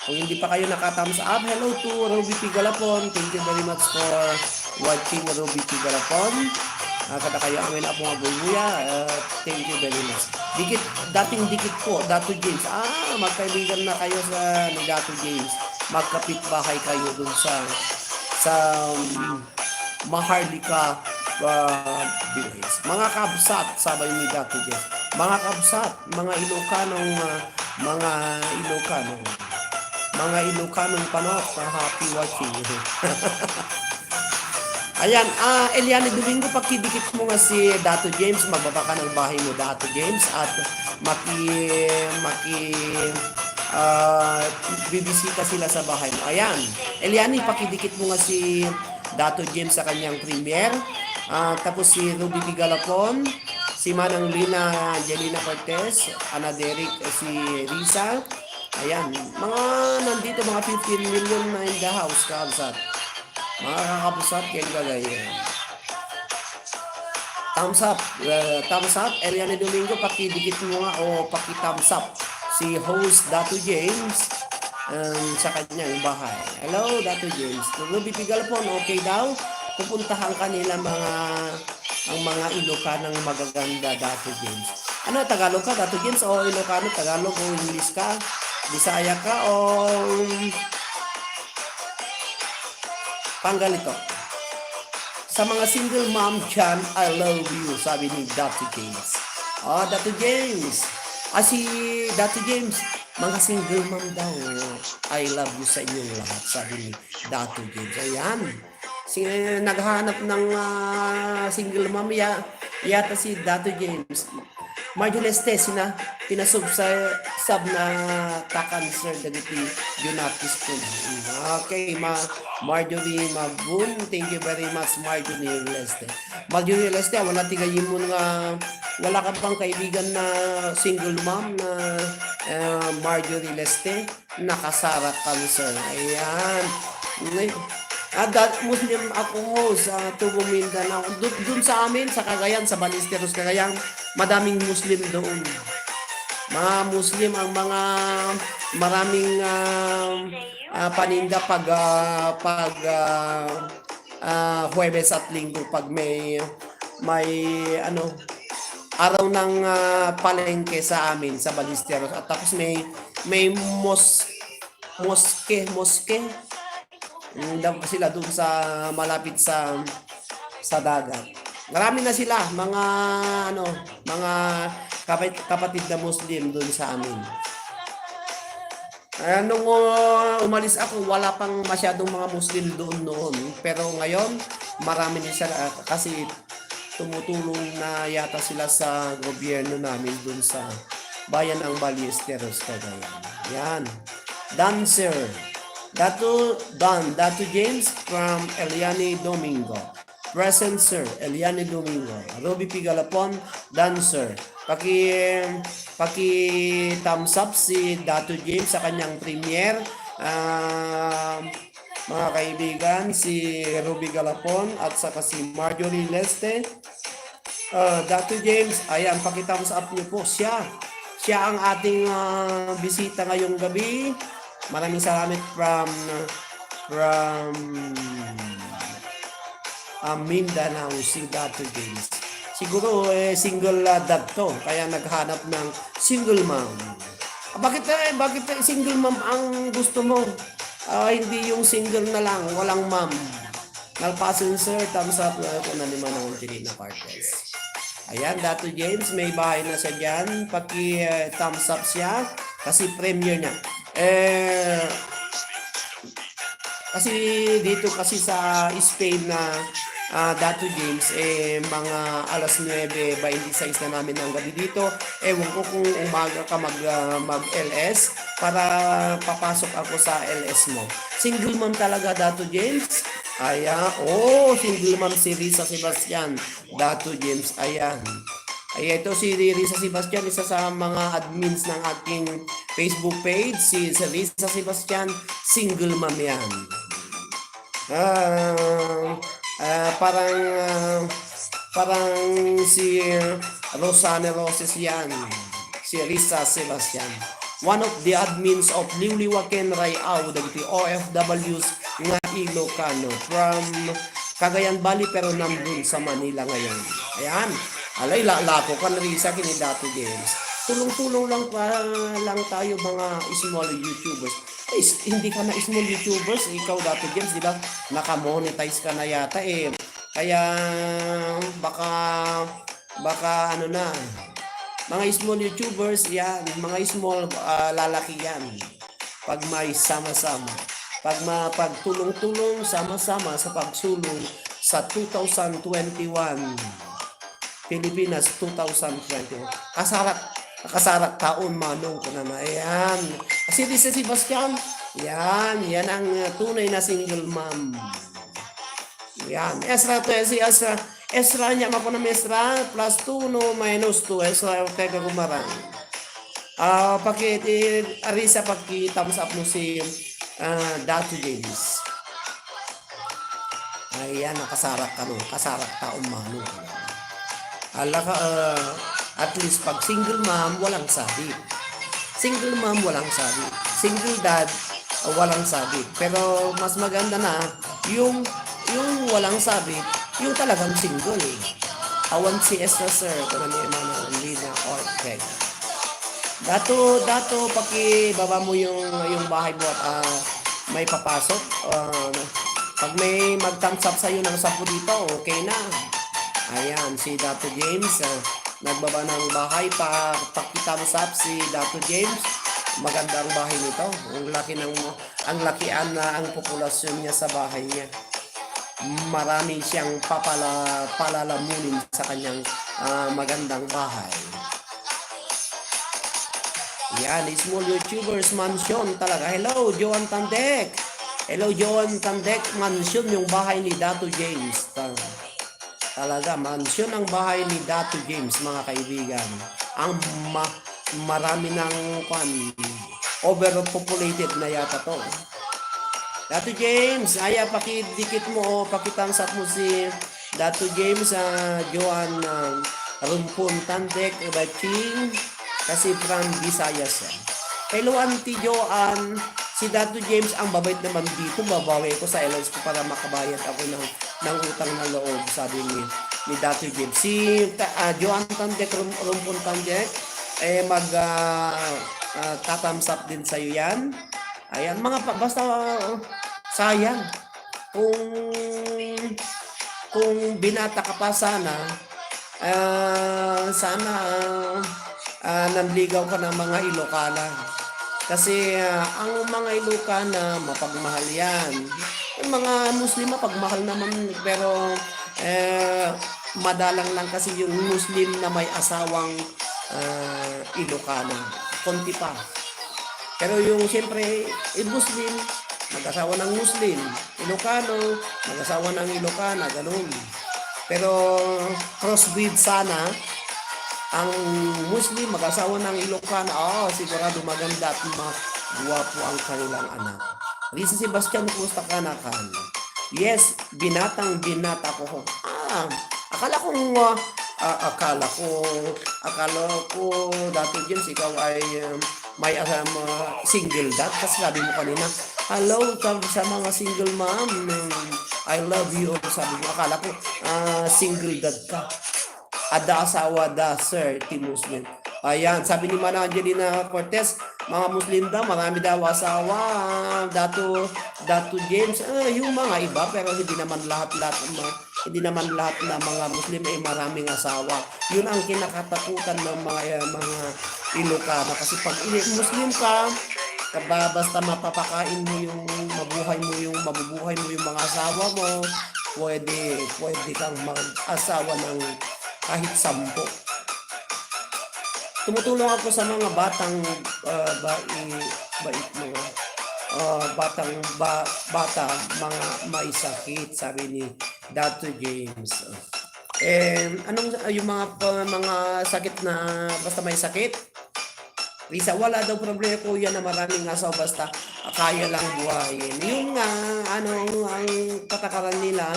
Kung hindi pa kayo naka-thumbs up, hello to Ruby Pigalapon. Thank you very much for watching, Ruby Pigalapon. Kada kayo amin na po mga bubuya. Thank you very much. Dating dikit po, Dato James. Magkaibigan na kayo sa Dato James. Magkapit bahay kayo dun sa Maharlika village. Mga kabsat, sabay ni Dato James. Mga kabsat, mga Ilocanong panot. Happy watching. Ayan, Eliane Domingo, pakidikit mo nga si Dato James. Magbaba ka ng bahay mo, Dato James, at bibisita sila sa bahay mo. Ayan, Eliane, pakidikit mo nga si Dato James sa kanyang premiere. Tapos si Ruby Pigalapon, si Manang Lina Angelina Cortez, Ana Derek, si Risa. Ayan, mga nandito, mga 15 million na in the house, kaabsat. Mga kakabusat, kayo gagay. Thumbs up, Eliane Domingo, pakidikit mo nga o paki-thumbs up si host Dato James sa kanyang bahay. Hello, Dato James. Ruby Pigalapon, okay daw? Pupuntahan kanila ang mga Ilocanang magaganda, Dato James. Ano, Tagalog ka, Dato James? O Ilocano, Tagalog o English ka? Bisaya ka o Panggalito? Sa mga single mom dyan, I love you, sabi ni Dato James. Dato James, Si Dati James, mga single mom daw. I love you sa inyong lahat, sabi ni Dati James. Ayan. Naghahanap ng single mom yata si Dati James. Marjorie Stesina, pinasub sa sub na ka-cancer dagiti United States. Okay, Marjorie Magun, thank you very much, Marjorie Leste. Marjorie Leste, wala tigayin mo nga, wala ka pang kaibigan na single mom na Marjorie Leste, nakasara cancer. Ayan. Muslim ako sa Tubo Mindanao. Doon sa amin, sa Cagayan, sa Ballesteros, Cagayan, madaming Muslim doon. Mga Muslim ang mga maraming paninda pag Huwebes at Linggo pag may araw ng palengke sa amin sa Ballesteros at tapos may mosque sila doon sa malapit sa dagat. Marami na sila mga kapatid na Muslim doon sa amin. Nung umalis ako, wala pang masyadong mga Muslim doon noon. Pero ngayon, marami na sila kasi tumutulong na yata sila sa gobyerno namin doon sa bayan ng Ballesteros, Cagayan. Yan. Dancer. Datu James from Eliane Domingo. Present sir, Eliane Domingo. Ruby Pigalapon, dancer. Paki thumbs up si Datu James sa kanyang premiere. Mga kaibigan, si Ruby Galapon at saka si Marjorie Leste. Datu James, ayan, paki-thumbs up niyo po siya. Siya ang ating bisita ngayong gabi. Maraming salamat from Mindanao, si Dr. James. Siguro single dad to, kaya naghanap ng single mom. Bakit single mom ang gusto mo? Hindi yung single na lang, walang mom. Nalpasin sir, thumbs up kung naliman ng Angelina Cortez. Ayan, Dr. James, may bahay na siya dyan. Thumbs up siya kasi premiere niya. Kasi dito kasi sa Spain na Datu James, mga alas 9:26 na namin ng gabi dito. Ewan ko kung umaga ka mag-LS para papasok ako sa LS mo. Single mom talaga, Datu James? Single mom si Risa Sebastian. Datu James, ayan. Ito si Risa Sebastian, isa sa mga admins ng aking Facebook page. Si Risa Sebastian, single mom yan. Parang si Rosana Roses yan. Si Risa Sebastian. One of the admins of Liwliwaken Rayao, dagiti OFWs nga Ilocano from Cagayan Valley pero nandun sa Manila ngayon. Ayan. Alay, lako ka na Risa kini Datu James. Tulong-tulong lang tayo mga small YouTubers. Hindi ka na small YouTubers, ikaw Datu James, di ba? Naka-monetize ka na yata Kaya baka mga small YouTubers yan, mga small lalaki yan. Pag may sama-sama, pag tulong-tulong sama-sama sa pagsulong sa 2021 Pilipinas 2020. Kasarak taon manong ko naman. Ayan. Kasi si Sebastian, yan ang tunay na single mom. Yan. Esra to, si Esra. Esra niya mapo na Esra plus 2 no minus 2. Esra teka kumarang. Arisa thumbs up mo si Datu James. Ayan, nakasarak ka no. Kasarak taon manong. At least pag single mom, walang sabit. Single mom, walang sabit. Single dad, walang sabit. Pero mas maganda na yung walang sabit, yung talagang single Awan si Esther sir, kung ano yung Lina Ortega. Dato, pakibaba mo yung bahay mo at may papasok. Pag may mag-thumbs up sa'yo ng 10 dito, okay na. Ayan, si Dr. James. nagbaba ng bahay pa pakitamsap si Dato James. Maganda ang bahay nito. Ang lakian na ang populasyon niya sa bahay niya. Marami siyang palalamunin sa kanyang magandang bahay. Yan, small YouTubers mansion talaga. Hello, Joan Tandek. Hello, Joan Tandek. Mansion yung bahay ni Dato James. Talaga, mansion ang bahay ni Dato James, mga kaibigan. Ang marami ng overpopulated na yata to. Dato James, pakidikit mo o pakitansap mo si Dato James, Joan Rumpun Tandek, Baching, kasi from Visayas. Hello, Auntie Joan. Si Dato James, ang babait naman dito, babawi ko sa LS ko para makabayad ako ng utang na loob, sabi ni Dato James. Si Joan Tandek, Rumpun Tandek, tatams up din sa'yo yan. Ayan, basta sayang. Kung binata ka pa sana nanligaw ka ng mga Ilocana. Kasi ang mga Ilocana, mapagmahal yan. Yung mga Muslim, mapagmahal naman, pero madalang lang kasi yung Muslim na may asawang Ilocana. Konti pa. Pero yung siyempre, Muslim, mag-asawa ng Muslim. Ilocano, mag-asawa ng Ilocana, ganun. Pero crossbreed sana, ang Muslim, mag-asawa ng Ilocana, sigurado maganda at guwapo ang kanilang anak. Risa Sebastian, kumusta ka na, Kan? Yes, binata ko. Akala ko, Dato James, ikaw ay may single dad. Kasi sabi mo kanina, hello sa mga single mom, I love you. Sabi mo, akala ko single dad ka. Ada asawa da, sir, Muslim. Ayan, sabi ni Mana Angelina Cortez, mga Muslim daw, marami daw asawa, Dato James, yung mga iba, pero hindi naman lahat na mga Muslim ay maraming asawa. Yun ang kinakatakutan ng mga Ilocana. Kasi pag Muslim ka, basta mapapakain mo mabubuhay mo yung mga asawa mo, pwede kang mag-asawa ng kahit 10. Tumutulong ako sa mga batang bata, mga may sakit, sabi ni Dato James. Anong yung mga sakit na basta may sakit? Risa, wala daw problema, kuya, na maraming asawa, basta kaya lang buhayin. Yun nga, ang patakaran nila,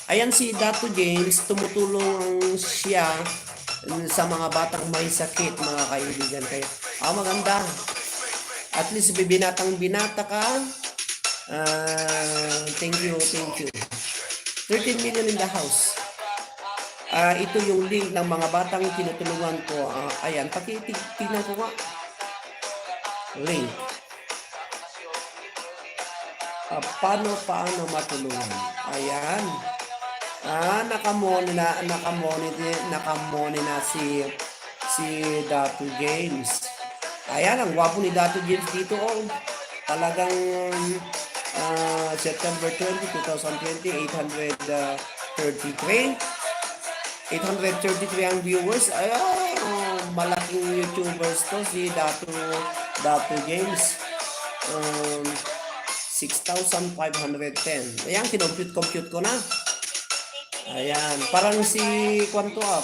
ayan si Dato James, tumutulong siya sa mga batang may sakit, mga kaibigan. Kaya, maganda. At least binata ka. Thank you. 13 million in the house. Ito yung link ng mga batang tinutulungan ko. Ayan, pakitignan ko nga. Link. Paano matulungan? Ayan. Nakamoni na si Dato James. Ayan, ang gwapo ni Dato James dito. Talagang September 20, 2020, 833 ang viewers. Malaking YouTubers to, si Dato James. 6,510. Ayan, kinompute ko na. Ayan, parang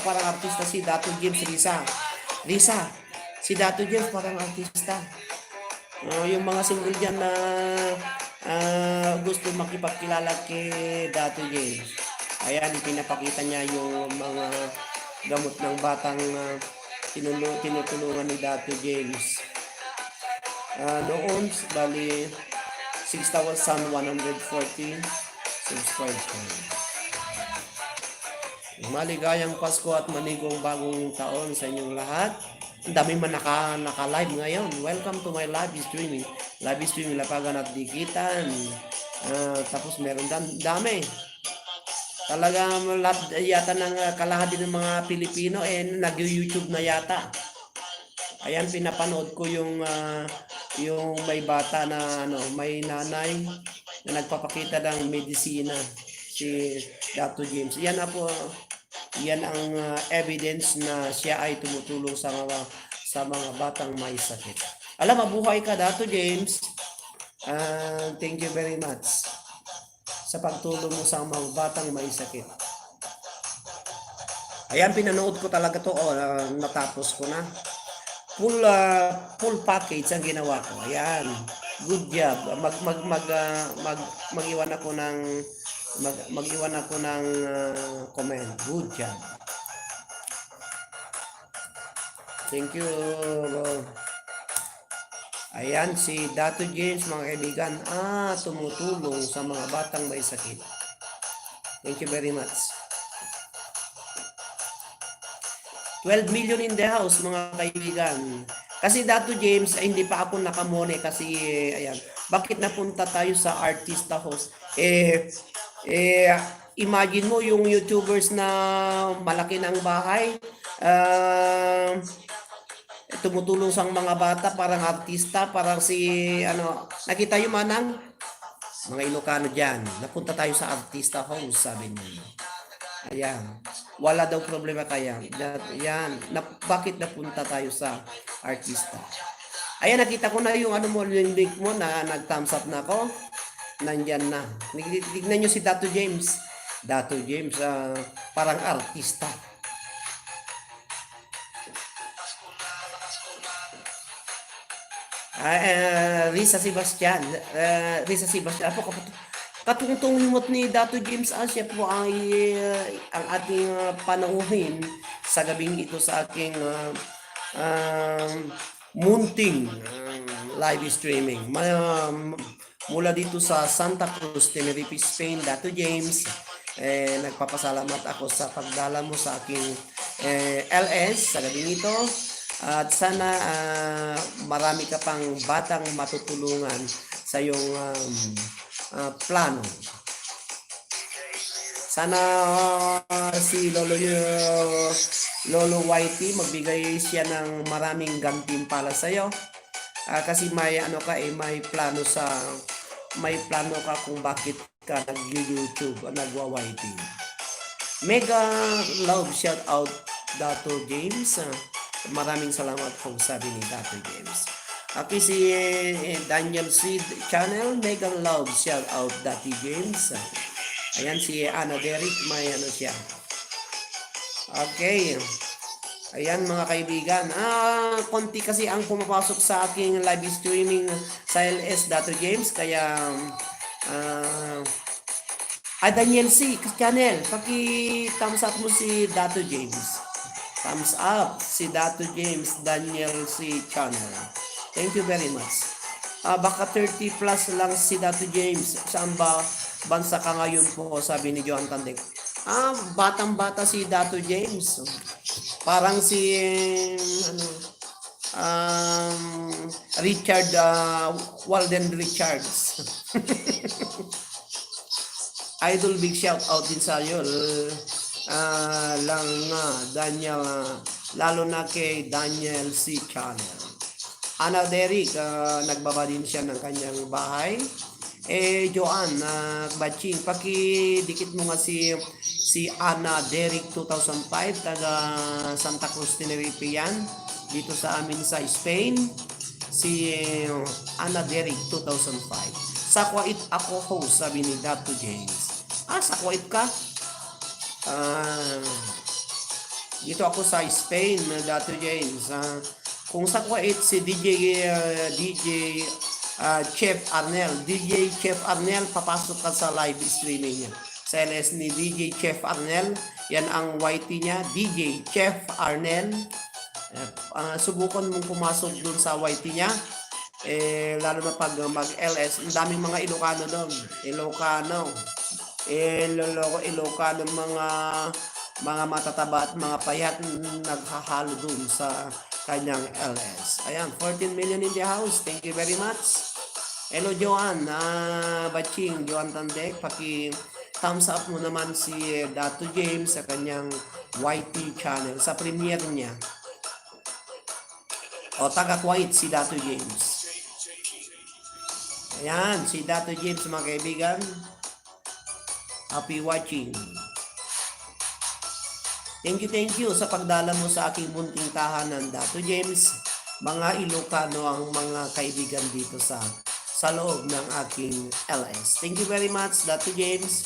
parang artista si Dato James. Risa, si Dato James parang artista. Yung mga single dyan na gusto makipagkilala kay Dato James. Ayan, ipinapakita niya yung mga gamot ng batang tinutulungan ni Dato James. Noon, bali 6,140 subscribers. Maligayang Pasko at manigong bagong taon sa inyong lahat. Ang dami man naka-live ngayon. Welcome to my live streaming. Live streaming, lapagan at dikitan. Tapos meron dami. Talagang lahat yata ng kalahati ng mga Pilipino nag-YouTube na yata. Ayan, pinapanood ko yung may bata na may nanay na nagpapakita ng medisina, si Dr. James. Yan ang evidence na siya ay tumutulong sa mga batang may sakit. Alam, mabuhay ka, Dr. James. Thank you very much sa pagtulong mo sa mga batang may sakit. Ayan, pinanood ko talaga to. Natapos ko na. Full package ang ginawa ko. Ayan. Good job. Mag-iwan ako ng comment. Good job. Thank you. Ayan, si Dato James, mga kaibigan, tumutulong sa mga batang may sakit. Thank you very much. 12 million in the house, mga kaibigan. Kasi Dato James, hindi pa ako nakamone kasi, ayan, bakit napunta tayo sa artista host? Imagine mo yung YouTubers na malaki ng bahay, tumutulong sa mga bata, parang artista, parang nakita yung manang, mga Ilocano dyan, napunta tayo sa artista house, sabi niya. Ayan, wala daw problema kaya. Bakit napunta tayo sa artista? Ayan, nakita ko na yung yung link mo na nag-thumbs up na ako. Nandyan na. Tignan nyo si Dato James. Dato James, parang artista. Risa Sebastian. Ako katungtong limot ni Dato James siya po ay ang ating panauhin sa gabing ito sa aking munting live streaming. Mula dito sa Santa Cruz, Tenerife, Spain, Dato James. Nagpapasalamat ako sa pagdala mo sa aking LS sa gabing ito. At sana marami ka pang batang matutulungan sa iyong plano. Sana si Lolo Whitey magbigay siya ng maraming gantimpala sa iyo. Kasi may may plano ka kung bakit ka nag-YouTube, nagwa-Whitey. Mega love shout out Dato James. Maraming salamat po, sabi ni Dato James. Aki si Daniel Seed Channel, mega love shout out Dato James. Ayan si Ana Derek, may siya. Okay. Ayan mga kaibigan. Konti kasi ang pumapasok sa aking live streaming sa LS Dato James, kaya Daniel C Channel, paki-thumbs up mo si Dato James. Thumbs up si Dato James Daniel C Channel. Thank you very much. Baka 30 plus lang si Dato James. Saan ba bansa ka ngayon po, sabi ni Johan Tandek. Batang-bata si Dato James. Parang si Richard Walden Richards. Idol, big shout out din sa iyo. Daniel, lalo na kay Daniel C. Channel. Ana Derek, nagbaba din siya ng kanyang bahay. Joanne, Batching, pakidikit mo nga si Ana Derek 2005, taga Santa Cruz, Tenerife yan, dito sa amin sa Spain. Si Ana Derek 2005. Sa Kuwait ako host, sabi ni Dato James. Sa Kuwait ka? Dito ako sa Spain, Dato James. Kung sa Kuwait, si DJ Chef Arnel. DJ Chef Arnel, papasok ka sa live streaming niya. Sa LS ni DJ Chef Arnel, yan ang YT niya, DJ Chef Arnel. Subukan mong pumasok dun sa YT niya. Lalo na pag mag-LS, ang daming mga Ilocano doon. Ilocano, mga matataba at mga payat naghahalo dun sa kanyang LS. Ayan, 14 million in the house. Thank you very much. Hello, Joan. Batching, Joan Tandek. thumbs up mo naman si Dato James sa kanyang YT channel, sa premiere niya. O, taga-Kuwait si Dato James. Ayan, si Dato James mga kaibigan. Happy watching. Thank you sa pagdala mo sa aking munting tahanan, Dato James. Mga Ilocano ang mga kaibigan dito sa loob ng aking LS. Thank you very much, Dato James.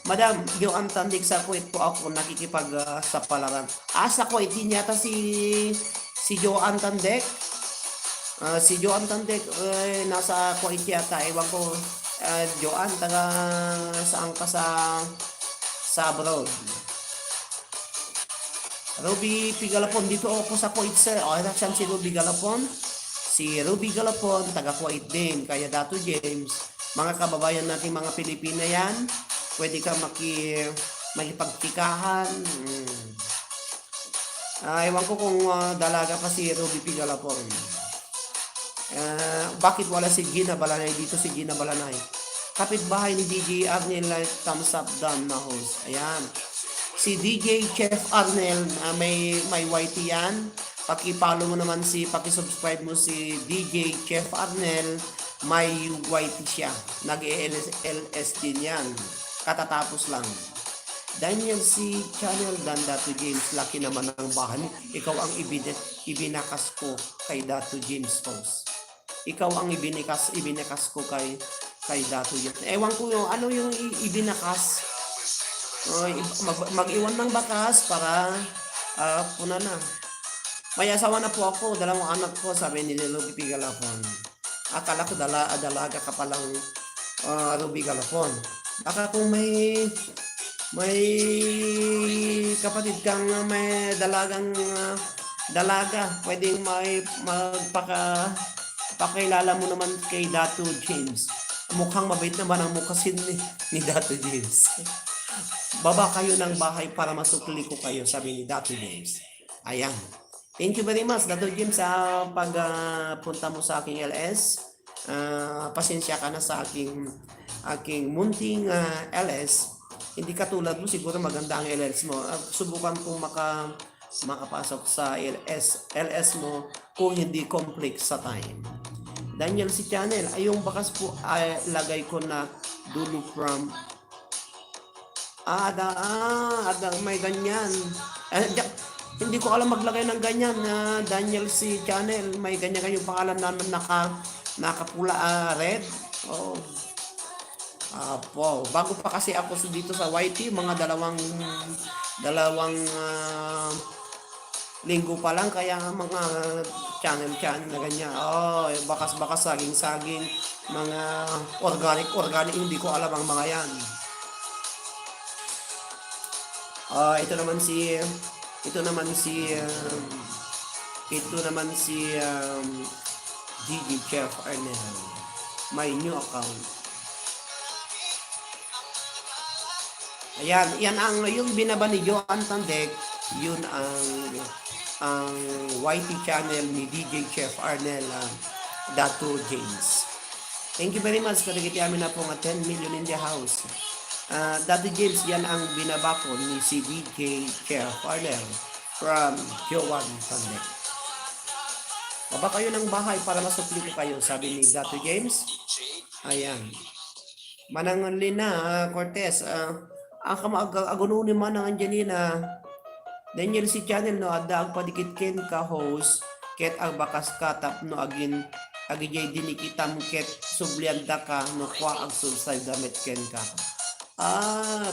Madam, yung antandig sa Kuwait po ako nakikipag sa palaran. Sa Kuwait din yata si Joan Tandek. Si Joan Tandek nasa Kuwait yata. Ewan ko, Joan, taga saan ka sa abroad? Ruby Pigalapon, dito ako sa Kuwait, sir. Saan si Ruby Galapon? Si Ruby Galapon, taga Kuwait din. Kaya Dato James, mga kababayan natin mga Pilipina yan, pwede ka makipagtikahan. Ewan ko kung dalaga pa si Ruby Pigalapon. Bakit wala si Gina Balanay dito? Si Gina Balanay, kapitbahay ni DJ Arnel, thumbs up down na host. Ayan. Si DJ Chef Arnel, may YT yan. Paki-follow mo naman paki-subscribe mo si DJ Chef Arnel. May YT siya. Nag-LS din yan. Katatapos lang. Daniel C. Channel, Dan Dato James. Laki naman ang bahan. Ikaw ang ibinakas ko kay Dato James House. Ikaw ang ibinakas ko kay Dato James. Ewan ko ano yung ibinakas. Mag-iwan ng bakas para puna na. May asawa na po ako, 2 anak ko, sabi ni Ruby Pigalapon. Akala ko dalaga ka palang Ruby Galapon. Baka kung may kapatid kang may dalaga, pwedeng pakilala mo naman kay Dato James. Mukhang mabait naman ang mukhasin ni Dato James. Baba kayo ng bahay para masukli ko kayo, sabi ni Dato James. Ayan. Thank you very much, Dato James, sa pagpunta mo sa aking LS. Pasensya ka na sa aking munting LS. Hindi katulad mo, siguro maganda ang LS mo. Subukan kong makapasok sa LS mo kung hindi complex sa time. Daniel C. Channel, yung bakas po lagay ko na dulo from may ganyan. Hindi ko alam maglagay ng ganyan. Daniel C. Channel, may ganyan kayong pangalan na nakapula red. Oh. Bago pa kasi ako dito sa YT, mga dalawang linggo pa lang, kaya mga channel na ganyan. Bakas saging, mga organic, hindi ko alam ang mga yan. Ito naman si DJ Chef Arnel, my new account. Ayan, yan yung binaba ni Joan Tandek, yun ang YT channel ni DJ Chef Arnel, Dato James. Thank you very much. Kadagiti amin na po nga 10 million in the house. Dato James, yan ang binaba ko ni si DJ Chef Arnel from Joan Tandek. Baba kayo ng bahay para masupli ko kayo, sabi ni Dato James. Ayan. Manang Lina Cortez, ang agununin man ng Angelina. Daniel C. Channel, no, ada ang padikit ken ka host, ket ang bakas katap no agijay dinikitam ket sublianda ka no kwa ang subside damit ken ka.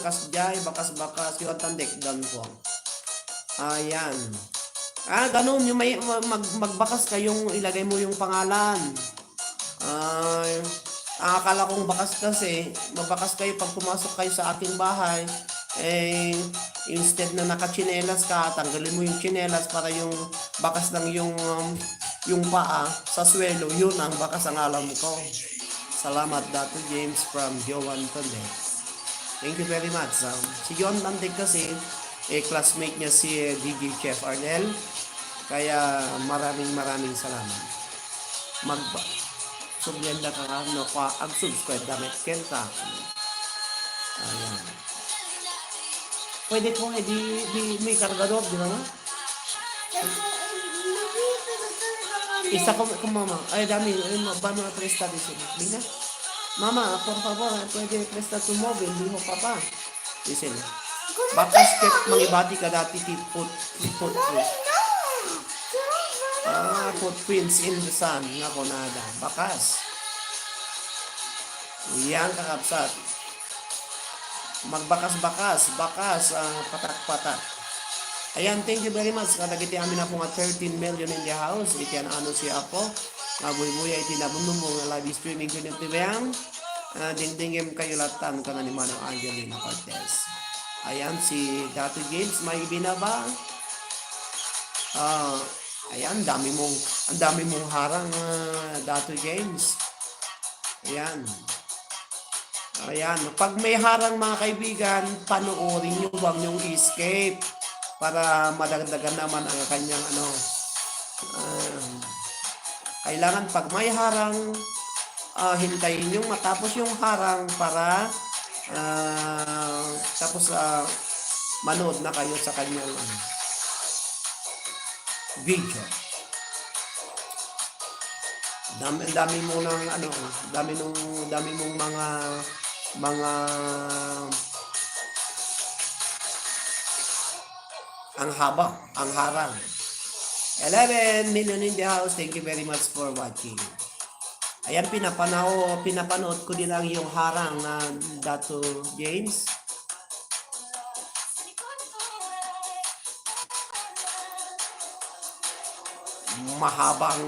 Kasjay bakas yung tandek dan ko. Ayan. Ganun yung may magbakas kayong ilagay mo yung pangalan. Akala kong bakas kasi, magbakas kayo pag pumasok kayo sa ating bahay, instead na nakachinelas ka, tanggalin mo yung chinelas para yung bakas lang yung paa sa swelo, yun ang bakas ang alam ko. Salamat, Dato James from Joan Tandek. Thank you very much. Si Joan Tandek kasi, classmate niya si DJ Chef Arnel, kaya maraming salamat. Subyenda ka no, ang subscribe damit ken ka. Ayan. Pwede ko di may kargador, di ba na? Isa ko mama. Ay, dami. Ay, ba mga presta din sila. Bina. Mama, por favor, pwede presta tu mobile. Di ho papa. Dice na. Baka step mangibati ka dati footprints. Footprints in the sun. Nga ko nada. Bakas. Yan kakapsat. Magbakas-bakas. Bakas. Patak-patak. Ayan, thank you very much. Kadagiti amin na po nga 13 million in the house. Iti ano siya po. Mabuy-buya iti nabunong mo nga live streaming ko nito bayang. Dingdingim kayo latan ka na ni Manong Angelina Cortez. Ayan, si Dato James may binaba. Ayan, ang dami mong harang Dato James. Ayan. Ayan, pag may harang mga kaibigan, panoorin nyo, huwag nyong escape para madagdagan naman ang kanyang kailangan pag may harang, hintayin nyo matapos yung harang para tapos manood na kayo sa kanyang video. Dami mo ng dami mong mga ang haba, ang harang. 11 million in the house. Thank you very much for watching. Ayan, pinapanood ko din lang yung harang na Dato James. Mahabang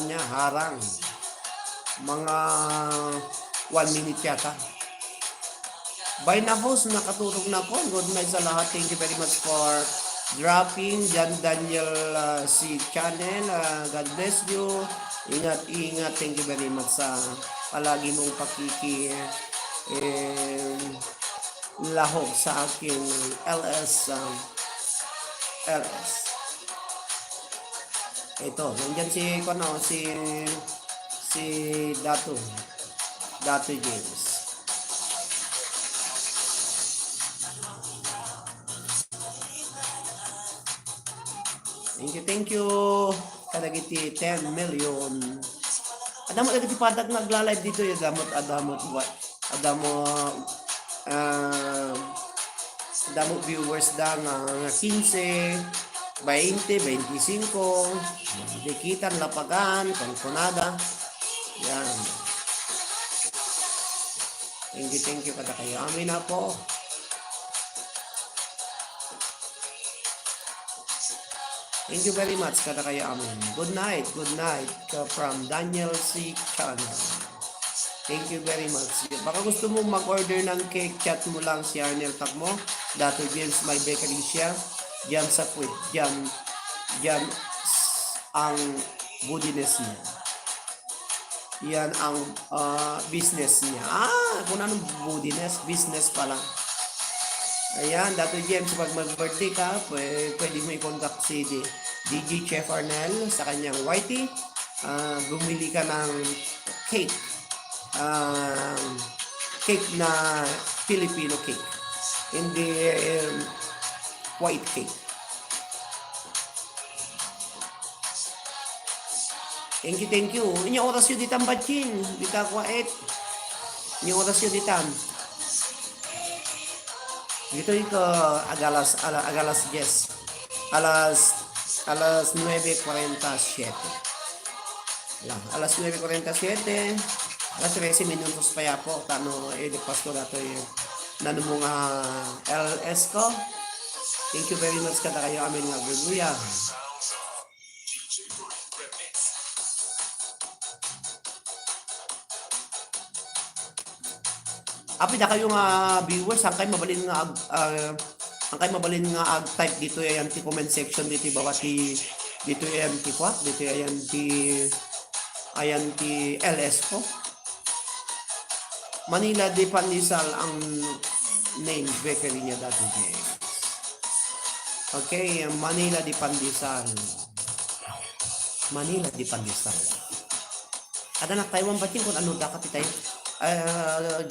niya, harang. Mga 1 minute yata. By na host, nakatulog na ako. Good night sa lahat. Thank you very much for dropping. Jan Daniel si channel. God bless you. Ingat. Thank you very much sa palagi mong lahog sa aking LS. Ito, nandiyan si Dato James. Thank you. Kadagiti 10 million. Adamo dagiti padak nagla-live dito yung adamo viewers da nga 15, 20, 25, dikitan lapagan, pangkunada. Yan. Thank you kada kayo. Amin na po. Thank you very much kada kayo amin. Good night from Daniel C. Channel. Thank you very much. Baka gusto mo mag-order ng cake, chat mo lang si Arnel Takmo, Dato James My Bakery siya. Diyan sa Quit. Diyan ang goodness niya. Yan ang business niya. Kung anong goodness, business pa lang. Ayan, Dato James, pag mag-birthday ka, pwede mo i-contact si DJ Chef Arnel sa kanyang YT. Bumili ka ng cake. Cake na Filipino cake. Hindi white cake. Thank you. Inyo oras yun ditam batching. Dita kwait. Inyo oras yun ditam. Dito ito agalas 10. Alas 9:47. Lang, alas 9:47. Alas 13 minutos pa ya po. Tano edipas ko dato yung nanumong LS ko. Thank you very much kada kayo amin nga bubuya. Api na kayo nga viewers, ang kayo mabalin nga type dito ayan ti comment section dito bawat dito ayan ti kwat, dito ayan ti LS ko. Manila de Pandesal ang name bakery niya dati James. Okay, Manila de Pandesal. Manila de Pandesal. Ada na Taiwan batin kung ano dakat tayo.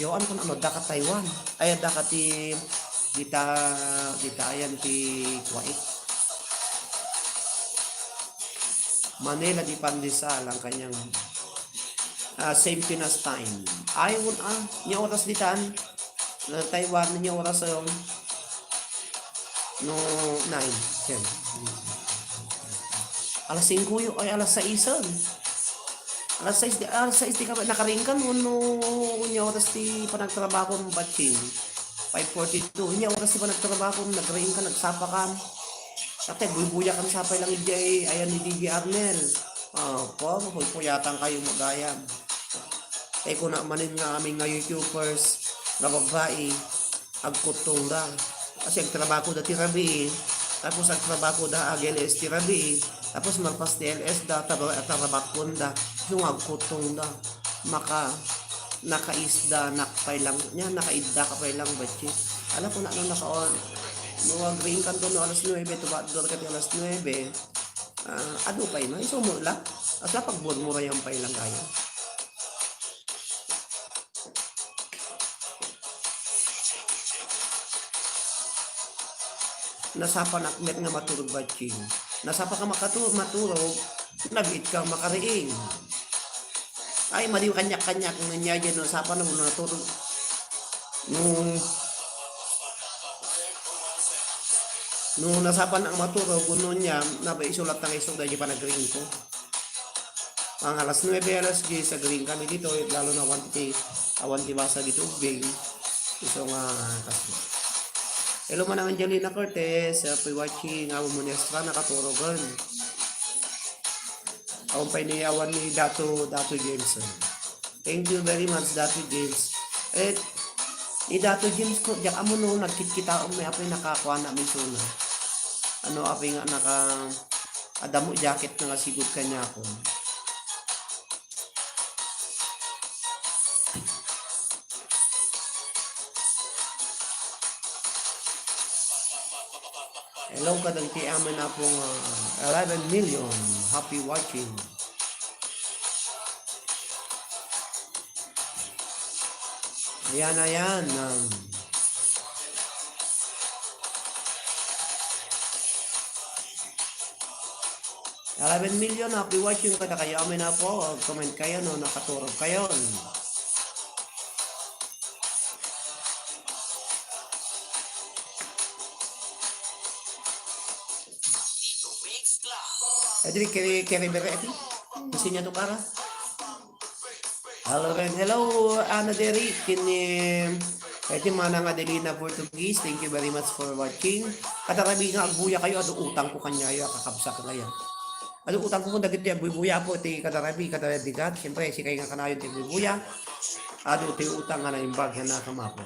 Joan kun ano daka Taiwan. Ay daka ti dita ayan ti Kuwait. Manila di Pandesal ang kanyang same Pinas time. Ay niya oras ditan Taiwan niya oras no 9 10. Alas 5 yun, ay alas 6 alas 6 di ka nakaringkan no niya oras ti panagtrabaho ng batching 5:42 niya oras ti panagtrabaho nagringkan nagsapa ka kate buya kan sapay lang ijay ayan ni DJ Arnel po puyatan kayo magayam kung na manin nga aming nga YouTubers nga babae agkutong da kasi ang trabaho da ti rabi tapos ang trabaho da AGLS ti rabi tapos marpas ti LS da tabakon da yung agkutong da nakaisda nakpay lang nya nakaidda ka pay lang batchi alam ko na ano naka-on no green kanto no alas 9 tuba dor ka ti alas 9 ano pay no iso mo la asa pagbuod mo rayang pay lang kayo nasapa nakmet nga maturog batching nasapa ka maturog nabit ka makariing ay madiw kanyak-kanyak ng niya dyan nasapa na muna naturog nung nasapan ang maturog kuno niya nabaisulat ng isog dahil pa nag-green ko ang alas 9 alas 10 sa green kami dito lalo na awanti basa dito big isong hello man ang Angelina Cortez watching awon mo niya sa nakaturogan awon pa iniyawan ni Dato James thank you very much Dato James ni Dato James ko diyak amo no nagkita may apay nakakuha na may suna ano apay nga naka adamo jacket nga sigud kanya ako hello kadang ti amin na pong 11 million happy watching ayan 11 million happy watching kada kayo amin na po comment kayo no nakaturog kayo Edri kere bereti kasi niya to para hello Ana Deri kini iti manang Adelina Portuguese thank you very much for watching katarabi nga agbuya kayo ado utang ko kanya yo kakabsa ka ngayon ado utang ko kung dagit ya buya po ti katarabi kat siyempre si kay nga kanayon ti buya ado ti utang nga na imbag na kamapo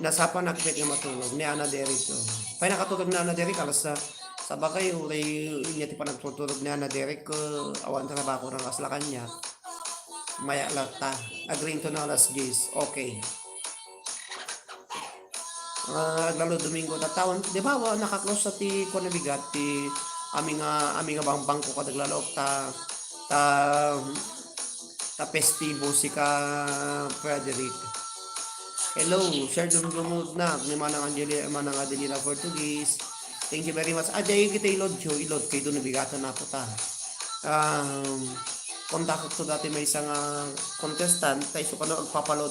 nasapa nakbet nga matulog ni Ana Deri to pay nakatulog na Ana Deri kalas sa bagay ulay niya ti panagtutulog ni Ana Derek awan trabaho ng asla kanya maya lata agreeing to na alas 10 okay lalo Domingo tatawan di ba nakaklose sa ti kunabigat ti aming bang bangko kadaglalok ta festivo si ka Frederick hello share dumud na ni manang Adelina Portuguese thank you very much. Aday kita ilod kay doon nabigatan na po ta. Kontak ko dati may isang contestant tayo so kano agpapalod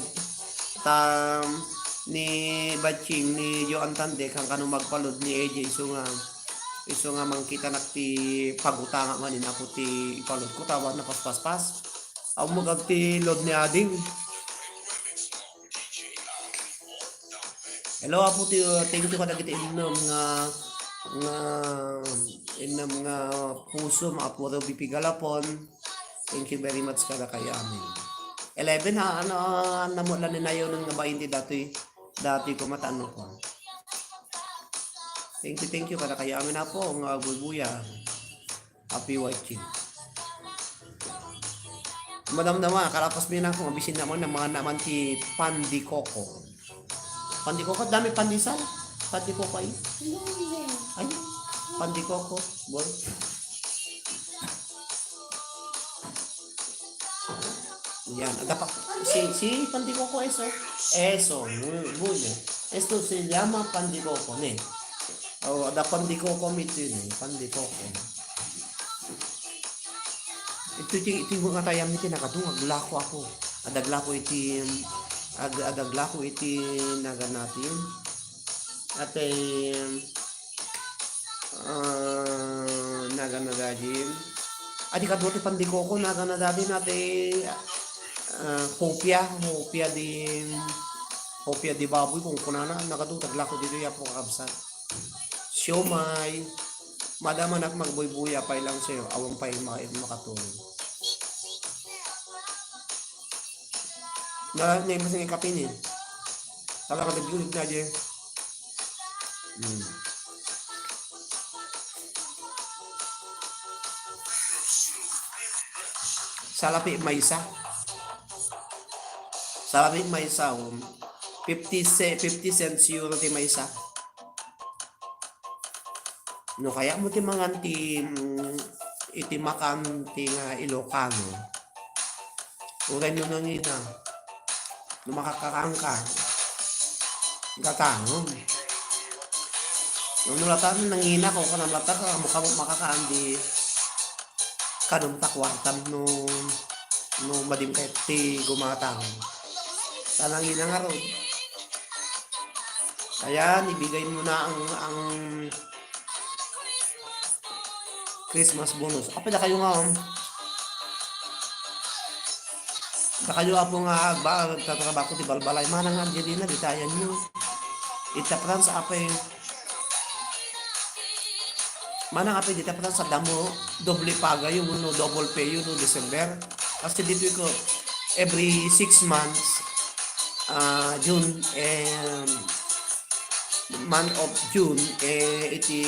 ni Batching ni Joan Tande kang kano magpalod ni AJ iso nga mangkita nakti pagutanga man ni ako ti ipalod ko tawag na paspas. Aw mo ti load ni Ading. Hello apo ti thank you kada kita inom nga puso maapuro bipigalapon thank you very much kada kay amin 11 namula ni nayo ng nga 20 dati ko matano ko thank you kada kay amin na po nga bubuya happy watching madam naman kalapas mi na ko mabisin naman ng mga naman ti Pandi Coco dami pandisal Pandi Coco ay Pandi Coco boy Yan. At dapat, si Pandikoko eso, muy bien. Esto se llama Pandikoko, ne. O, ada Pandikoko ito yun, Pandikoko. Ito yung mga tayam niti nakadung, aglako ako. Adaglako iti, adaglako iti naga natin. At naga nagadin. Adi kadwa ti Pandikoko, naga nagadin natin hopia di baboy kung kunana nakadung taglako dito ya po kakabsan. Siomay, madaman at magbuy-buya pa lang sa'yo, awang pa yung makatulong. Na yung masang ikapinin. Talaga nag-ulit na dyan. Salapi may isa. Salapi may isa. 50 cents euro ti may isa. No, kaya mo ti mga iti makan ti nga Ilocano. Uray nyo nang ina. No makakakang ka. Gatangon. No nulatan nang ina ko kanang latar ka makakaan di kanong takwartan no madim kahit ti gumatang. Tanang ina nga ron. Kaya ibigay mo na ang Christmas bonus. Apa da kayo nga da kayo apo nga ba tatrabaho ti balbalay manang Angelina ditayan nyo. Ita France apay manang apay dita France sa damo doble paga yung no double pay yung no December. Kasi dito ko every 6 months June month of June iti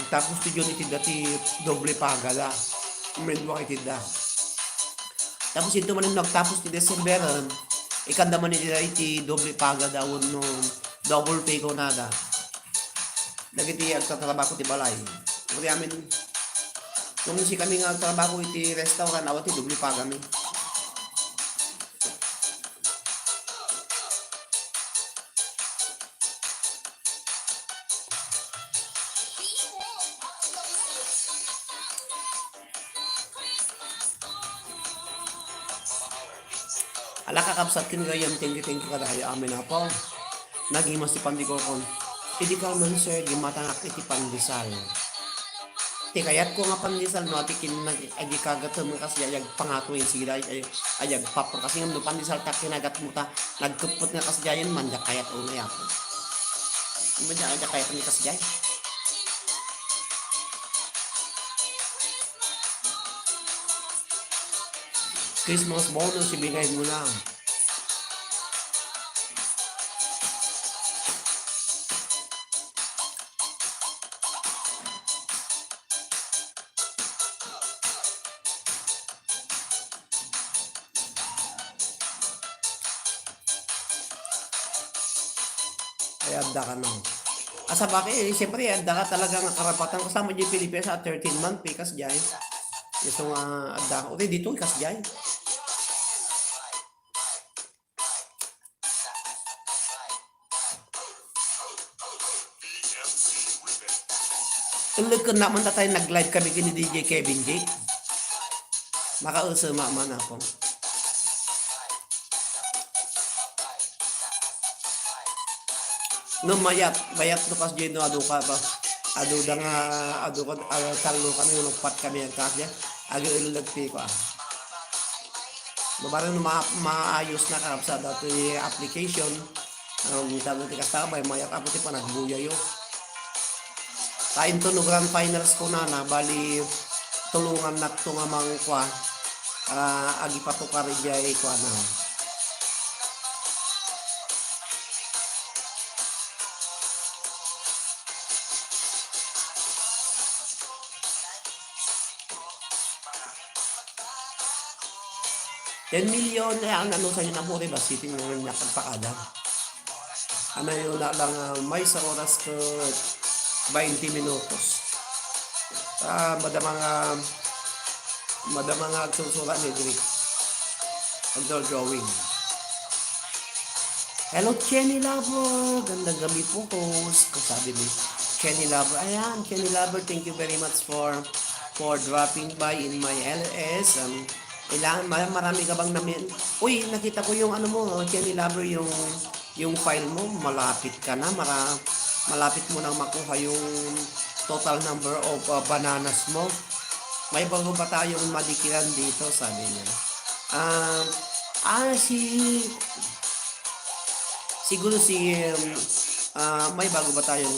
tapos ti June iti dati doble paga la. Medwa iti da. Tapos ito man yung nagtapos ti December, ikanda man iti doble paga daw no double pay ko nada. Dagiti agtatrabaho ti balay. Kasi amin, kung si kami nga agtrabaho iti restaurant, awat ti doble paga mi. Ala kakabsat kin gayam, thank you kadayo amin na po. Nagimas ti Pandikokon. Idi ka man sir, di matangak iti pandesal. Ti kayat ko nga pandesal no ati kin agi kagat mo kasi ayag pangatuin sila ayag papor kasi ng pandesal tak kinagat mo ta nagkupot nga kasi jayan man kayat o na yapo. Imba ja kayat ni kasi jay. Christmas bonus ibigay mo na. Kaya adda ka na. Asa bakit? Siyempre, adda ka talaga ng karapatan. Kasama dyan Pilipinas sa 13-month pay kas dyan. Ito nga adda ka. O dito kas dyan. Tulad ko naman na tayo nag-live kami kini DJ Kevin J. Makausama man ako. No mayat no kas dyan no adu ka pa. Adu da nga adu ko talo kami no pat kami ang kasya. Agi ilagpi ko. Babarang no maayos na karap sa dato application. Tamo ti kasta may mayat apo ti panagbuya yo. Kain to no grand finals ko na bali tulungan na to nga mangkwa agi patukar jay ko na. $10 million ang ano sa inyo na muli ba sitting ng nakapakada. Ano yun na lang may sa oras ko 20 minutos. Madamang Madama nga agsusura ni Drake. Outdoor drawing. Hello, Chenny Lover. Gandang gabi po, host. Kung sabi ni Chenny Lover. Ayan, Chenny Lover, thank you very much for dropping by in my LS. Marami ka bang namin? Uy, nakita ko yung ano mo, Chenny Lover, yung file mo, malapit ka na. Malapit mo nang makuha yung total number of bananas mo. May bago ba tayong madikiran dito, sabi niya. Siguro may bago ba tayong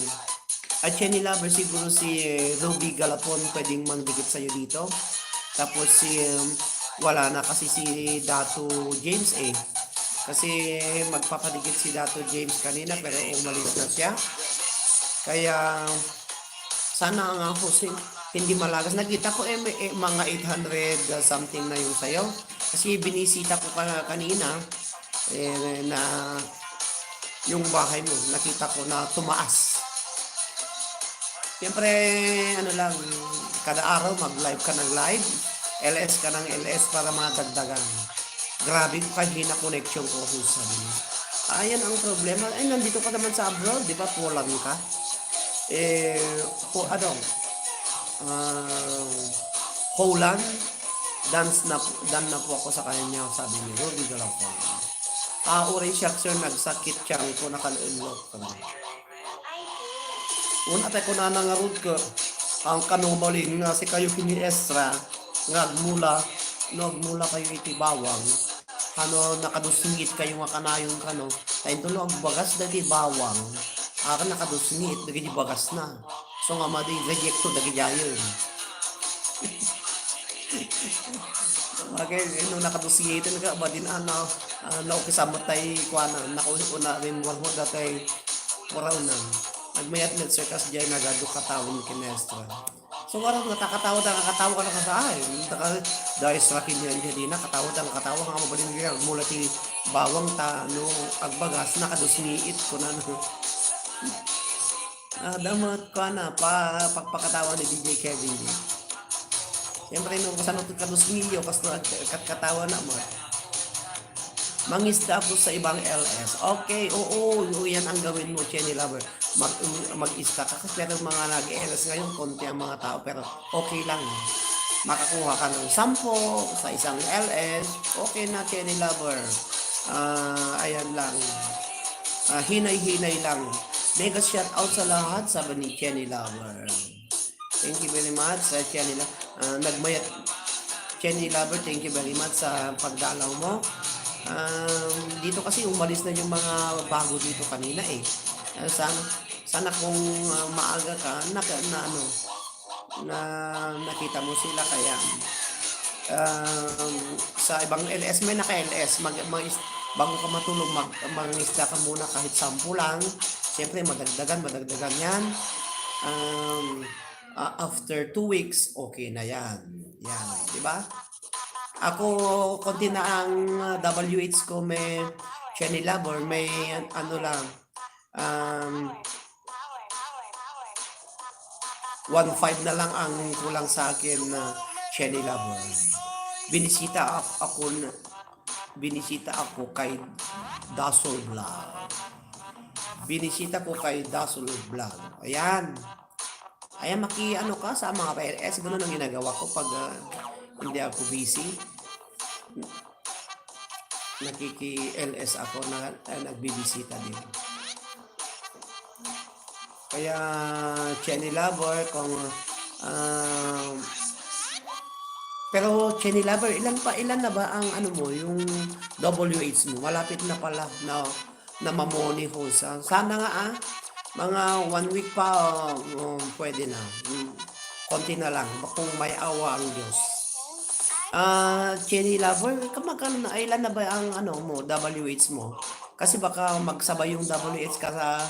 Chenny Lover, siguro si Ruby Galapon pwedeng mandikit sa'yo dito. Tapos wala na kasi si Dato James kasi magpapadikit si Dato James kanina pero umalis na siya. Kaya sana nga po hindi malagas. Nakita ko mga 800 something na yung sayo. Kasi binisita ko kanina na yung bahay mo, nakita ko na tumaas. Siyempre, kada araw mag-live ka ng live, LS ka ng LS para madagdagan. Grabe kahina connection ko, sabi niya. Ayan ang problema. Nandito ka naman sa abroad, di ba? Poland ka. Holland, done na po ako sa kanya, sabi ni Rudy Galapon. Uray siya, sir, nagsakit siyang ko naka-unlock. Una tayo ko na nangarod ko, ang kanubalin nga si kayo kini Estra, nagmula kayo itibawang, nakadusingit kayo nga kanayong tayo tulo ang bagas dagi bawang, nakadusingit, dagi bagas na. So nga madi rejecto dagi jayon. Okay, nakadusingit nga ba din naukisama tayo nakuuna rin mo datay waraunan. Nagmayat net sir kas jay nagado katawon kinestra. So warang nakakatawa ka na kasahay. Dahil sa akin yan jadi nakatawa nga mabalin nga mula ti bawang agbagas nakadusniit ko na damat ko na pagpakatawa ni DJ Kevin. Siyempre nung kasanot kadusniyo katawa na mo. Mangisda po sa ibang LS. Okay, oo, yan ang gawin mo, Chenny Lover. Mag-ista ka. Pero mga nag-LS ngayon, konti ang mga tao. Pero okay lang. Makakuha ka ng 10 sa isang LS. Okay na, Chenny Lover. Ayan lang. Hinay-hinay lang. Mega shout out sa lahat, sabi ni Chenny Lover. Thank you very much, Chenny Lover. Nagmayat, Chenny Lover, thank you very much sa pagdalaw mo. Dito kasi umalis na yung mga bago dito kanina sana kung maaga ka nakita mo sila kaya sa ibang LS may naka-LS bago ka matulog mag-isda ka muna kahit 10 lang. Siyempre madagdagan yan. After 2 weeks okay na yan, di ba? Ako, konti na ang WH ko, may Chenny Lover, may 1.5 na lang ang kulang sa akin na Chenny Lover. Binisita ako kay Dasol Vlog. Ayan, ka sa mga PLS. Ganun ang ginagawa ko pag hindi ako busy. Nakiki-LS ako na nagbibisita din. Kaya Chenny Lover pero Chenny Lover, ilan na ba ang yung WH mo? Malapit na pala na mamoni ho sana nga mga 1 week pa pwede na. Konti na lang kung may awa ang Diyos. Chenny Lover, ilan na ba ang WH mo? Kasi baka magsabay yung WH ka sa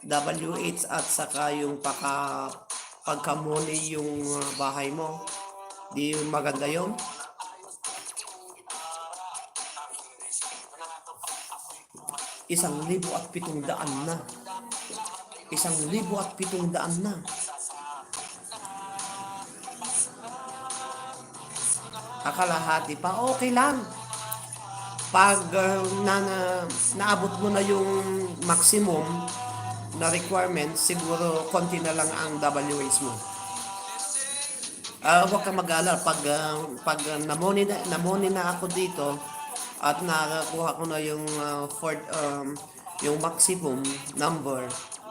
WH at saka yung pagkamuni yung bahay mo. Di maganda yun? ₱1,700 na. 1,700 na. kakalahati pa, okay lang. Pag naabot mo na yung maximum na requirement, siguro konti na lang ang WH mo. Huwag ka mag-alala pag namoni na ako dito at nakakuha ko na yung yung maximum number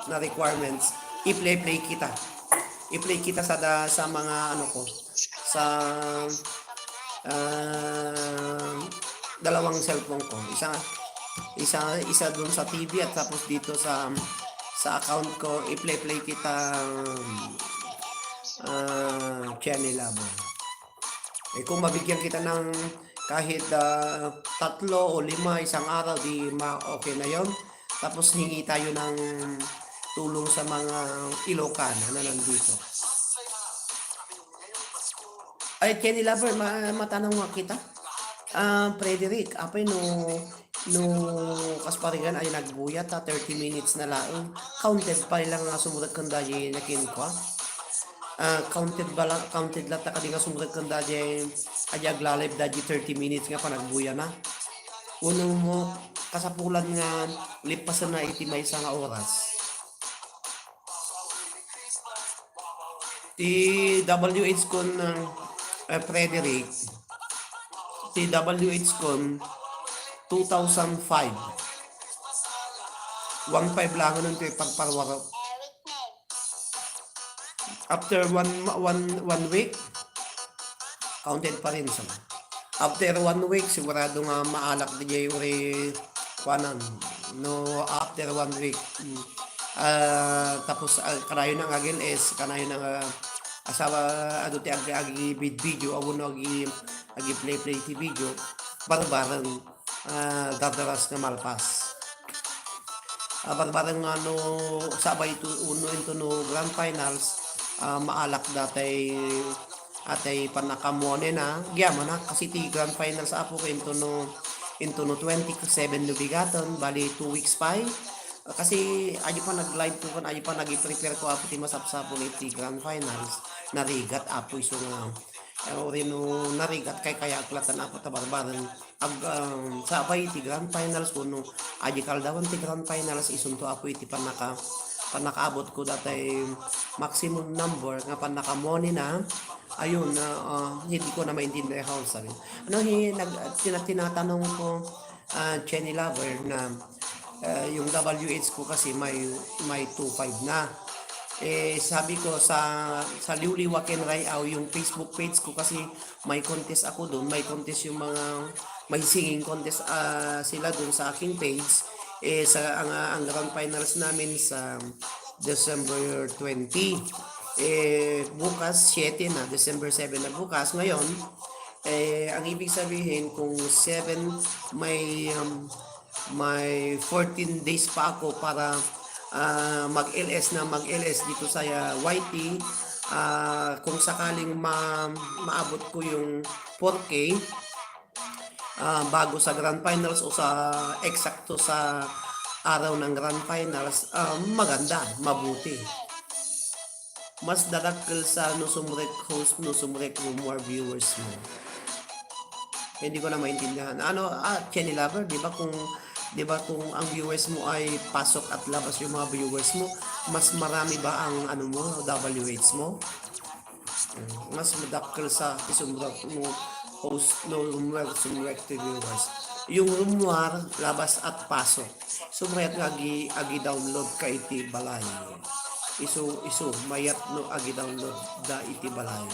na requirements, i-play kita. I-play kita sa mga ano ko sa uh, dalawang cellphone ko. Isa doon sa TV at tapos dito sa account ko, i-play kita channel labo. Kung mabigyan kita ng kahit 3 o 5 isang araw, di okay na yon. Tapos hingi tayo ng tulong sa mga Ilocana na nandito. Ay, Kenny Lover, matanong nga kita. Frederick, apay no kasparigan ay nagbuyat 30 minutes na laang. Counted pa lang nga sumulat kang dahi na kinkwa. Counted lang ta kadi nga sumulat kang dahi ajag lalib dahi 30 minutes nga pa nagbuya na. Uno mo kasapulan nga lipasan na iti may isang oras. TWH kon Frederick TWH kon 2005 1.5 lang nun ito pagparwarap. After one week counted pa rin sa after 1 week sigurado nga maalak di uri kwanan no after 1 week tapos kanayo ng agil is kanayo ng asawa ado ti agi video awono agi play ti video barbarang dadaras nga malpas barbarang ano sabay to uno into no grand finals maalak datay atay panakamone na gyama na kasi ti grand finals apo ko into no 27 no bigaton bali 2 weeks pa kasi ayo pa nag-live ko ayo pa nag-prepare ko apo ti masapsapo iti grand finals narigat apo iso nga rino narigat kaya aklatan apo ta barbaran sabay ti grand finals kuno ayo kaldawan ti grand finals isunto apo iti panakaabot ko datay maximum number nga panakamoni na ayun hindi ko na maintindihan sabi ano tinatanong ko Jenny Lover na yung WH ko kasi may 2.5 na sabi ko sa Liuliwaken Rayaw yung Facebook page ko kasi may contest ako doon may contest yung mga may singing contest sila doon sa aking page ang grand finals namin sa December 20 bukas 7 na December 7 na bukas ngayon ang ibig sabihin kung 7 may 14 days pa ako para mag-LS dito sa YT kung sakaling maabot ko yung 4K bago sa Grand Finals o sa eksakto sa araw ng Grand Finals maganda, mabuti mas dadakkel sa nusumrek host nusumrek more viewers mo hindi ko na maintindihan Kenny Lover di ba kung ang viewers mo ay pasok at labas yung mga viewers mo mas marami ba ang mo WH mo mas madakkel sa isumrek mo host no sumrek viewers yung rumwar labas at pasok sumrek agi download ka iti balay iso mayat no agi download da iti balay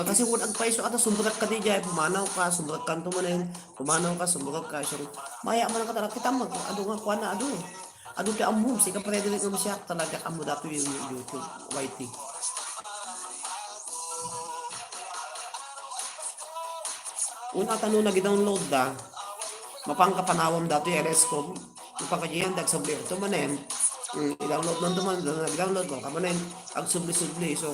kasi kung agpaiso ata sumbrag ka di jay pumanaw ka sumbrag ka tumanin pumanaw ka sumbrag ka so maya man ka talaga kita mag nga kuha na ti amum sika Frederick mo siya talaga amo dato yung YouTube YT una tanong nag-download da mapangkapanawam dato yung LS ko mapangkajiyan dag sublerto manen i-download man tuman nag-download mo kamanen ag subli so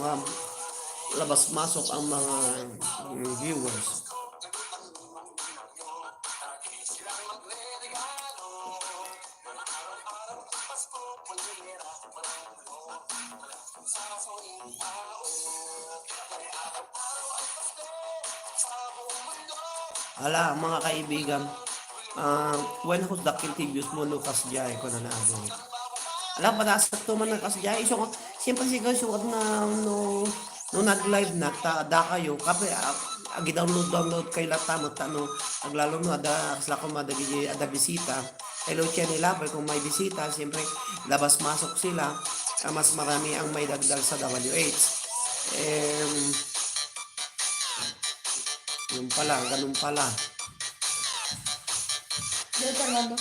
labas masok ang mga viewers Ala, mga kaibigan, when who's the contiguous mo, Lucas Jai, ko na naabot. Alam, pataas na tuman ng kasjay. So, siyempre sigaw sukat na no nag-live na, da kayo, kape, agi download kayo latamot, aglalo no, kasla ko ada bisita. Hello, siya nila, pero kung may bisita, siyempre, labas-masok sila, mas marami ang may dagdag sa WH. Yun pala, ganun pala. Dito nga ba?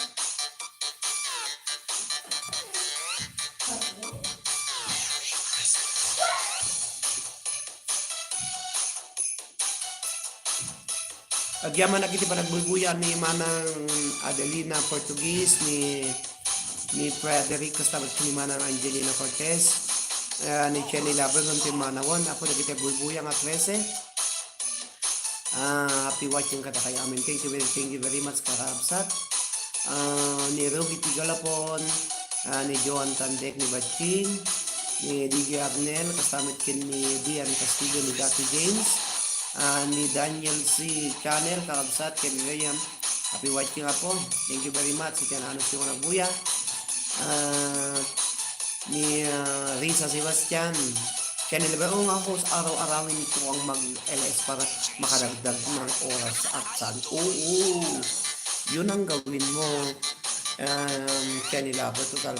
Agyaman na kiti pa nagbuybuyan ni Manang Adelina Portuguese, ni Frederick, kasama ni Manang Angelina Cortez, ni Chenny Labra, ng Manawon. Ako na kita buybuyan at 13. Happy watching ka kay amin. Thank you very much karabsat. Ni Ruby Tigalapon, ni Joan Tandek, ni Batching, ni DJ Arnel, kasama kin ni Dian Castillo, ni Dati James, ni Daniel C. Channel, karabsat, kin Graham. Happy watching ako. Thank you very much. Ito na ano siya nagbuya. Ni Risa Sebastian, channel ba nga host araw-arawin ito ang mag-LS para makadagdag ng oras at saan. Oo, yun ang gawin mo. Channel Lover, total.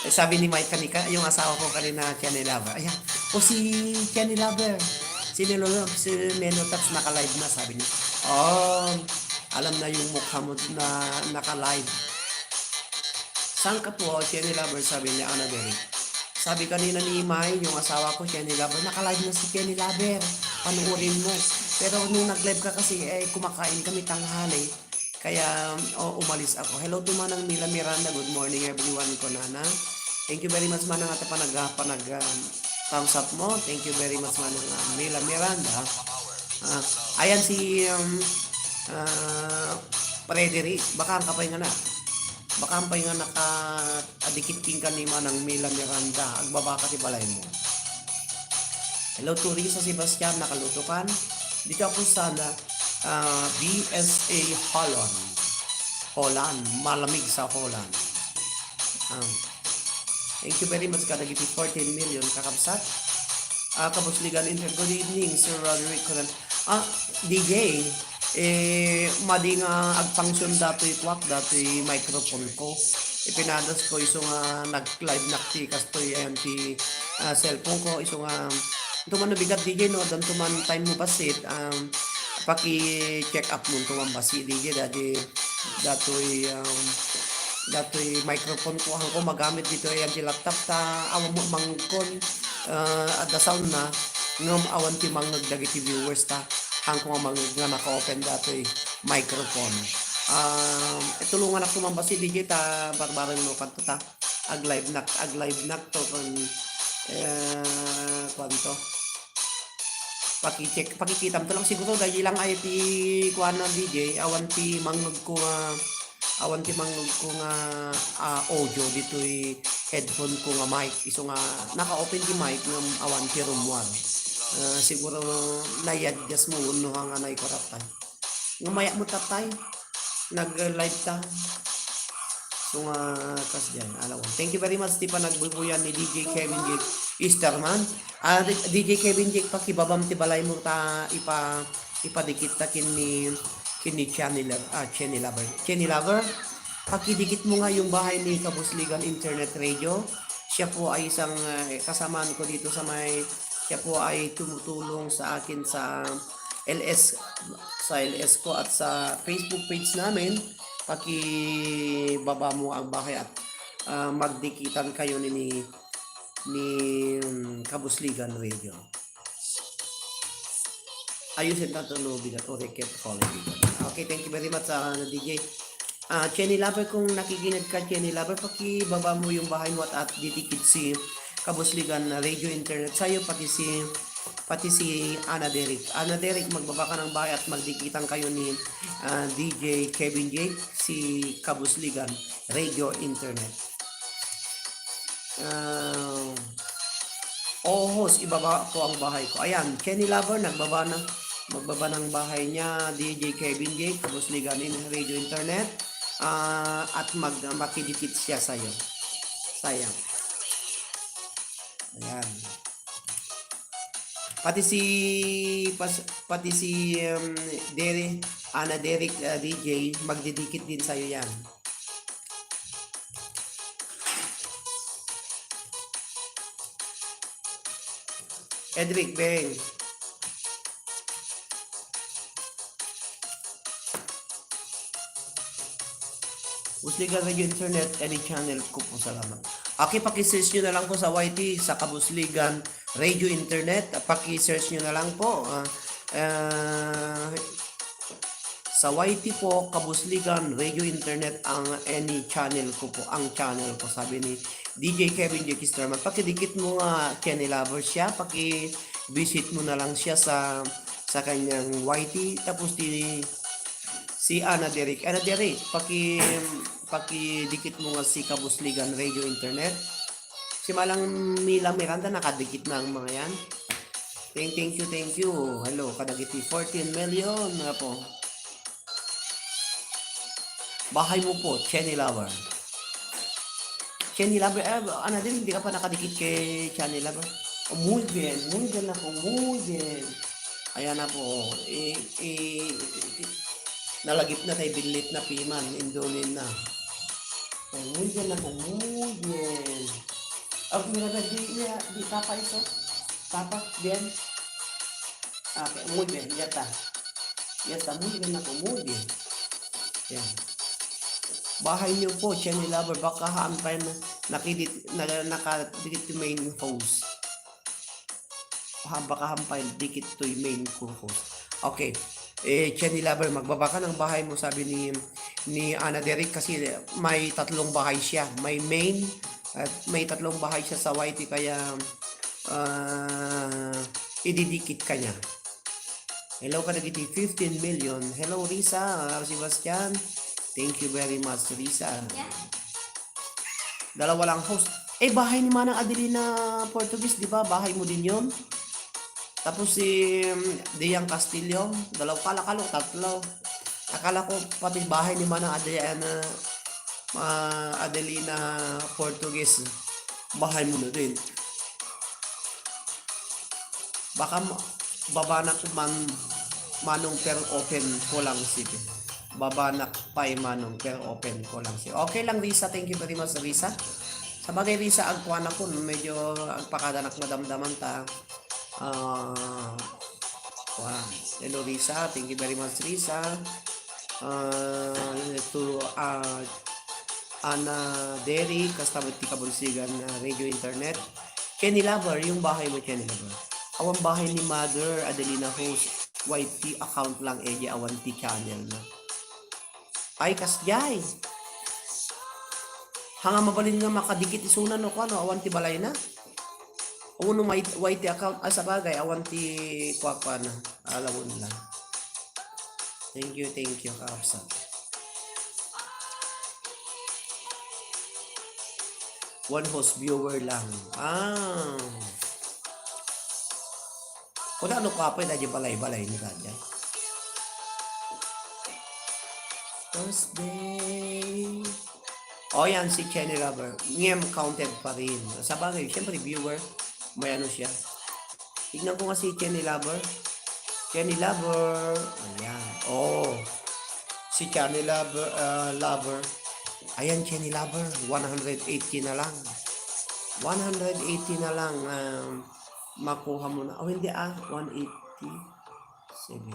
Sabi ni Mike kanika, yung asawa ko kanina, Channel Lover. Ayan, o si Channel Lover, si Menotaps naka-live na, sabi niya. Alam na yung mukha mo na naka-live. Saan ka po, Channel Lover, sabi niya, Ana Derek. Sabi kanina ni May, yung asawa ko, Channel Lover, naka-live na si Channel Lover. Panuorin mo. Pero nung nag-live ka kasi, kumakain kami tanghali. Kaya umalis ako. Hello to Manang Mila Miranda. Good morning everyone ko, Nana. Thank you very much, Manang, at thumbs up mo. Thank you very much, Manang Mila Miranda. Ayan si Frederick. Baka ang kapay nga na. Baka ang pay nga naka-adikit king ka ni Manang Mila Miranda. Agbaba ka ti balay mo. Hello to Risa Sebastian. Nakaluto kan. Dito ako sana BSA Holland. Malamig sa Holland. Thank you very much. Kadagiti 14 million kakabsat. Kabusligan Inter. Good evening, Sir Roderick. DJ, mading agpangsyon dato'y kwak, dato'y microphone ko. Ipinadas ko iso nga nag-live nakti kastoy ayan ti cellphone ko. Iso nga tuman bigat DJ no, dan tuman time mo basit. Paki-check up mo tuman basi DJ dato'y microphone ko ang ko magamit dito ayan ti laptop ta awan mo mangkon at the sound na ngam awan ti mangagdagiti viewers ta ang ko nga naka-open dato'y microphone. Tulungan ako mambasi DJ ta barbaran mo kanto ta ag live nak to kwanto pakikitam to lang siguro dahil lang ay ti kuan na DJ awan ti mangug ko nga audio dito'y headphone ko nga mic iso nga naka-open ti mic ng awan ti room 1. Siguro nayadjas mo uno nga naikorap tayo. Ngumaya mo tatay. Nag-live ta. So nga kas dyan. Alawan. Thank you very much. Di pa nagbubuyan ni DJ Kevin Jake Easterman. DJ Kevin Jake pakibabam ti balay mo ta ipadikit ta kini Channel Lover. Pakidikit mo nga yung bahay ni Kabusligan Internet Radio. Siya po ay isang kasamaan ko dito sa siya po ay tumutulong sa akin sa LS ko at sa Facebook page namin. Pakibaba mo ang bahay at magdikitan kayo ni Kabusligan Radio. Ayusin na ito bigat o recap calling. Okay, thank you very much DJ. Channel Lover, kung nakikinig ka Channel Lover, pakibaba mo yung bahay mo at didikit si Kabusligan Radio Internet sa'yo, pati si Ana Derek, magbaba ka ng bahay at magdikitan kayo ni DJ Kevin Jake, si Kabusligan Radio Internet. Uh, host, ibaba ko ang bahay ko. Ayan, Kenny Lover, magbaba ng bahay niya, DJ Kevin J, Kabusligan in Radio Internet, at makidikit siya sa'yo. Sayang. Ayan. Pati si Derek, Ana Derek DJ, magdidikit din sa'yo yan. Edric Beng. Busligan Radio Internet, any channel ko po, salamat. Okay, paki-search nyo na lang po sa YT, sa Kabusligan Radio Internet. Paki-search nyo na lang po. Sa YT po, Kabusligan Radio Internet, ang any channel ko po, ang channel ko, sabi ni DJ Kevin J. Kisterman. Pakidikit mo nga, Kenny Lover siya, paki-visit mo na lang siya sa kanyang YT, tapos si Ana Derek. Ana Derek, pakidikit mo nga si Kabusligan Radio Internet. Si Malang Mila Miranda, nakadikit na ang mga yan. Thank you. Hello, kadagiti 14 million nga po. Bahay mo po, Kenny Lover. Kenny Lover, Ana Derek, hindi ka pa nakadikit kay Kenny Lover. Muy bien ako, muy bien. Ayan na po, nalagip na tayo bilit na piman, indulin na. Muy bien ako, muy bien. Mira, di tapa ito. Tapa, bien. Okay, muy bien, ya está, muy bien ako, muy bien. Yan. Bahay niyo po, Kenny Lover, baka haantay na nakadikit yung main host. Baka hampay dikit to yung main host. Okay. Kenny Lover, magbaba ka ng bahay mo, sabi ni Ana Derek, kasi may 3 bahay siya. May main at may 3 bahay siya sa YT, kaya ididikit ka niya. Hello ka nagiti 15 million. Hello Risa, Sebastian. Thank you very much, Risa. Dalawa lang host. Bahay ni Manang Adelina Portuguese, di ba? Bahay mo din yun. Tapos si Diang Castillo, 2, 3. Akala ko pati bahay ni Manang Adelina Portuguese, bahay mo na din. Baka babanak manong per open ko lang si babanak pa manong per open ko lang si. Okay lang Risa, thank you very much Risa. Sa bagay Risa, agkuan ako, medyo agpakadanak madamdaman ta. Wow. Hello Risa, thank you very much Risa. To Ana Derry, kastamot ti Kabusligan Radio Internet. Kenny Lover, yung bahay mo Kenny Lover. Awang bahay ni Mother Adelina host, YT account lang awan ti channel na. Ay kasjay. Hanga mabalin nga makadikit isunan no ano, awan ti balay na. Uno may YT account sa bagay, awan ti kwakwa na. Alawon lang. Thank you, Kapsa. One host viewer lang. Kung ano kapoy na dyan balay-balay ni Kanya. Thursday. Yan si Kenny Lover. Ngem counted pa rin. Sa bagay, syempre viewer. May ano siya. Tignan ko nga si Kenny Lover. Kenny Lover. Ayan. Si Kenny Lover. Ayan, Kenny Lover. 180 na lang. 180 na lang. Makuha mo na. Hindi 180. 70.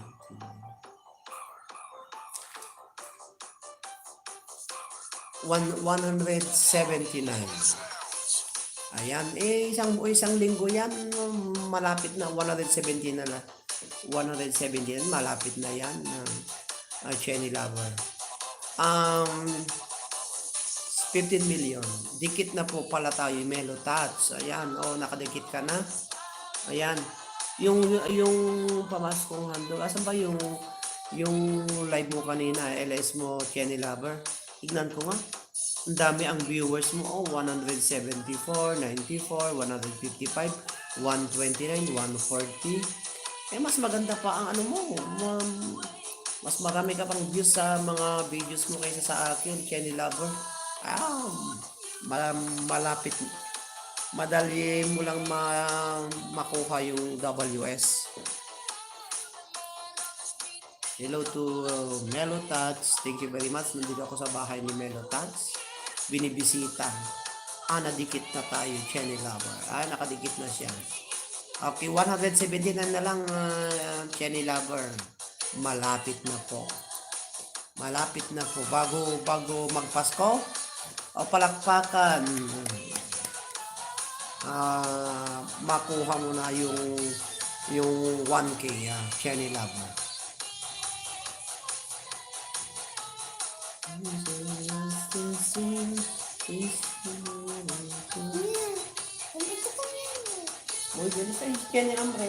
179. Ayan, isang linggo yan, malapit na 170 na 170, malapit na yan. Kenny Lover. 15 million. Dikit na po pala tayo, Melo Touch. Ayan, nakadikit ka na. Ayan. Yung pamaskong handog. Asan ba yung live mo kanina, LS mo, Kenny Lover? Tignan ko nga. Ang dami ang viewers mo. Oh, 174, 94, 155, 129, 140. Eh, mas maganda pa ang ano mo. Mas marami ka pang views sa mga videos mo kaysa sa akin, Kenny Lover. Ah, malapit. Madali mo lang makuha yung WS. Hello to Melo Tats. Thank you very much. Nandito ako sa bahay ni Melo Tats. Binibisita. Nadikit na tayo, Kenny Lover. Nakadikit na siya. Okay, 179 na lang, Kenny Lover. Malapit na po. Malapit na po. Bago magpasko, o palakpakan, makuha mo na yung 1K, Kenny Lover. Muy bien, está ¿tiene hambre?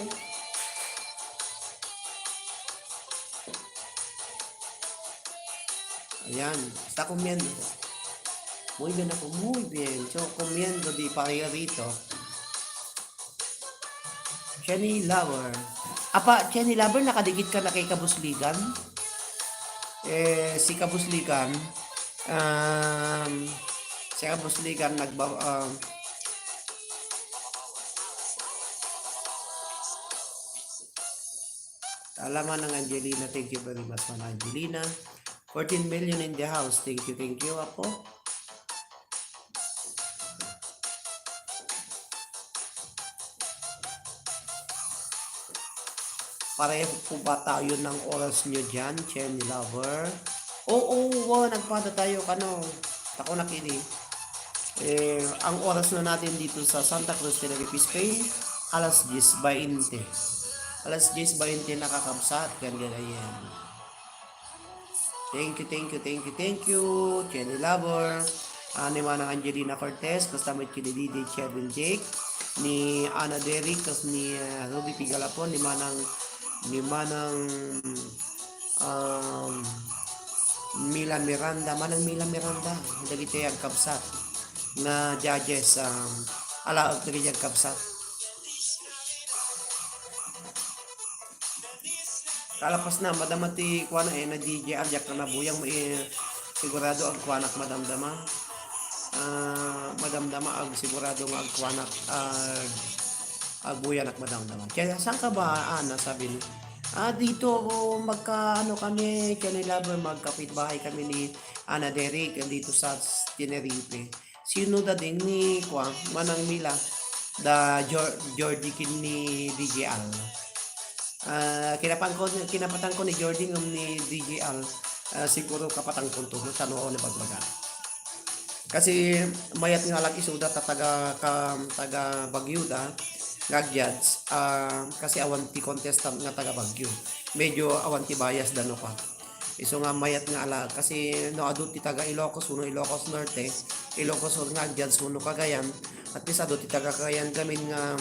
Ayan, está comiendo. Muy bien ako, muy bien. So, comiendo di paririto. Kenny Lover. Kenny Lover, nakadikit ka na kay Kabusligan? Si Kabusligan, alaman ng Angelina, thank you very much, man Angelina. 14 million in the house, thank you, apo. Pareho po ba tayo ng oras nyo dyan, Kenny Lover? Oo, nagpada tayo, ako nakili. Ang oras na natin dito sa Santa Cruz, Tenerife, Spain, alas 10:20. Alas 10:20 nakakabsat, ganyan. Thank you, Kenny Lover. Ni Manang Angelina Cortez, kasama ni DJ Chevin Jake, ni Ana Derrick, ni Ruby Pigalapon, ni Manang Milan Miranda, dagiti ang kabsat na judges, alaog dagiti ang kabsat. Kalapas na madamati kuana na DJ arjak na buyang sigurado ang kuanak madamdama ag sigurado nga ag kuanak buyan at madamdama. Kaya saan ka ba, sabi ni? Dito kami, Kenny Lover, magkapitbahay kami ni Ana Derrick dito sa Tenerife. Sino da din ni Manang Mila, Jordi kin ni DJ Al. Kinapatan ko ni Jordi ni DJ Al, siguro kapatang kunto no tanoo ni Bagbaga. Kasi mayat nga lang isuda taga Bagyuda Gagyats, kasi awanti contestant nga taga Bagyo. Medyo awanti bias dano ka. Iso nga mayat nga ala kasi no adult taga Ilocos, uno Ilocos Norte, Ilocos Sur nga Gagyats, uno Cagayan, at least adult taga Cagayan gamin nga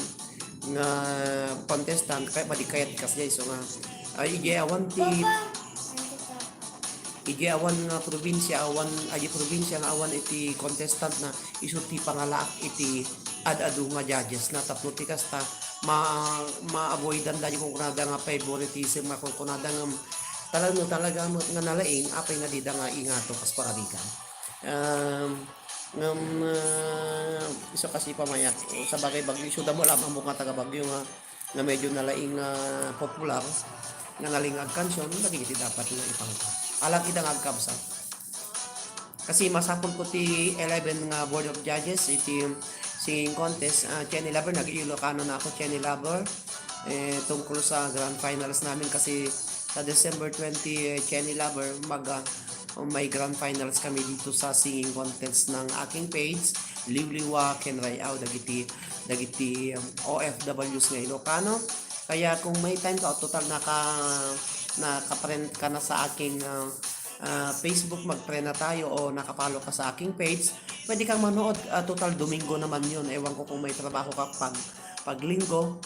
contestant kay padikayat kasi iso nga igi awan nga probinsya nga awan iti contestant na isuti pangalaak iti ad-adu nga judges na tapno ti kasta ma-avoidan da yung kunada nga favoritism kung kunada nga talaga nga nalaing apay nga dida nga ingato kas pararigan. Iso kasi pamayat sa bagay Bagyo iso damo lamang mo nga taga Bagyo nga medyo nalaing popular nga nalingag kansyon nagigiti dapat nga ipangka alam kita nga agkabsat kasi masapol ko ti 11 nga board of judges iti singing contest. Kenny Lover, nag-Ilocano na ako, Kenny Lover, tungkol sa grand finals namin kasi sa December 20, Kenny Lover, may grand finals kami dito sa singing contest ng aking page, Liwliwa Kenrayaw, dagiti OFWs nga Ilocano. Kaya kung may time ka, total naka-friend ka na sa aking Facebook, mag-friend na tayo o nakapalo ka sa aking page, pwede kang manood. Total Domingo naman yun. Ewan ko kung may trabaho ka pag linggo,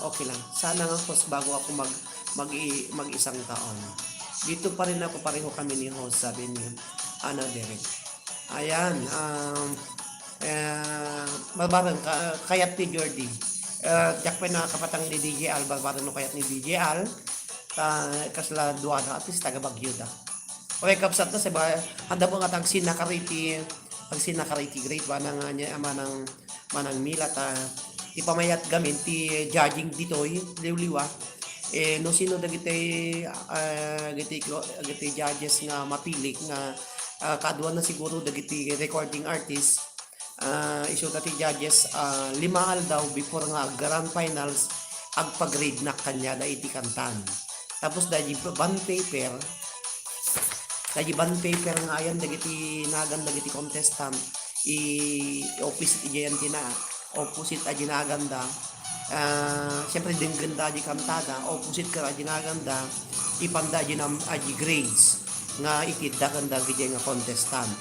okay lang. Sana nga host bago ako mag-isang taon. Dito pa rin ako, pareho kami ni host, sabi ni Ana Derek. Ayan, barbareng kayat ni Jordi. Jak pa na kapatang ni DJ Al, barbareng no kayat ni DJ Al. Kasla dua na at least taga Bagyo da. Okay, kapsat na sa ba, handa po nga tag sinakariti great ba nang niya manang mila ta ipamayat gamin ti judging ditoy liwliwa no sino dagiti giti judges nga mapilik nga kadwa na siguro dagiti recording artist isu dati judges lima daw before nga grand finals agpag-grade na kanya da iti kantan tapos dahil bond paper nga ayan dagiti nagan dagiti contestant opposite opposite a ginaganda siyempre din ganda di kantada opposite ka ginaganda ipanda ginam aji grades nga ikita ganda gidi nga contestant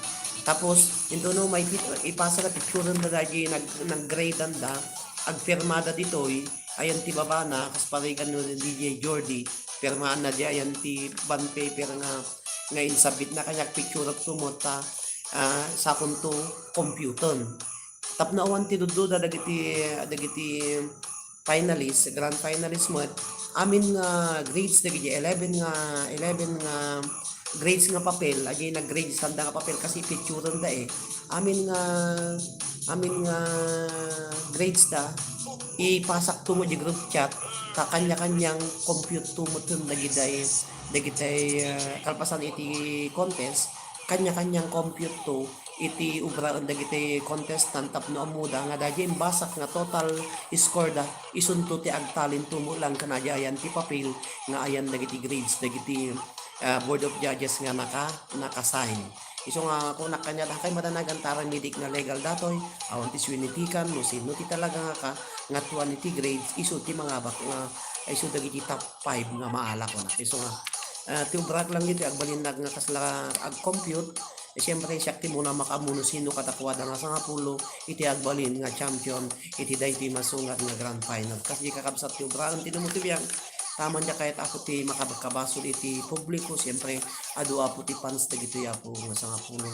tapos ito no may ipasa na picture na dagi nag-grade anda agpirmada ditoy ayan ti baba na kasparigan no DJ Jordi pirmaan na di ayan ti bond paper nga insabit na kanya picture at tumota sa kunto computer. Tapno awan ti dududa dagiti finalist, grand finalist mo amin nga grades dagiti 11 nga grades nga papel, agi nag grades sanda nga papel kasi picture da amin nga grades da ipasak tumo di group chat ka kanya-kanyang compute tumo tun dagitay kalpasan iti contest kanya-kanyang compute to iti ubraan dagiti contestant tapno amuda nga dagiti imbasak nga total score da isunto ti agtalin tumo lang kanadya ayan ti papel nga ayan dagiti grades dagiti board of judges nga nakasign iso nga kung nakanya da kay madanagan taran midik nga legal datoy awan ti swinitikan no sino ti talaga nga tuan ti grades iso ti mga bak nga iso dagiti top 5 nga maala ko na iso nga ti ubrak lang dito agbalinag nga kasla ag-compute siyempre siya muna makamuno sino katakwada nga sa nga pulo iti agbalin nga champion iti dayti masungat nga grand final kasi kakabsat ti ubrak ang tinumutibiyang taman niya kahit ako ti makabasol iti publiko siyempre adu apo ti fans dagito yapo nga sa nga pulo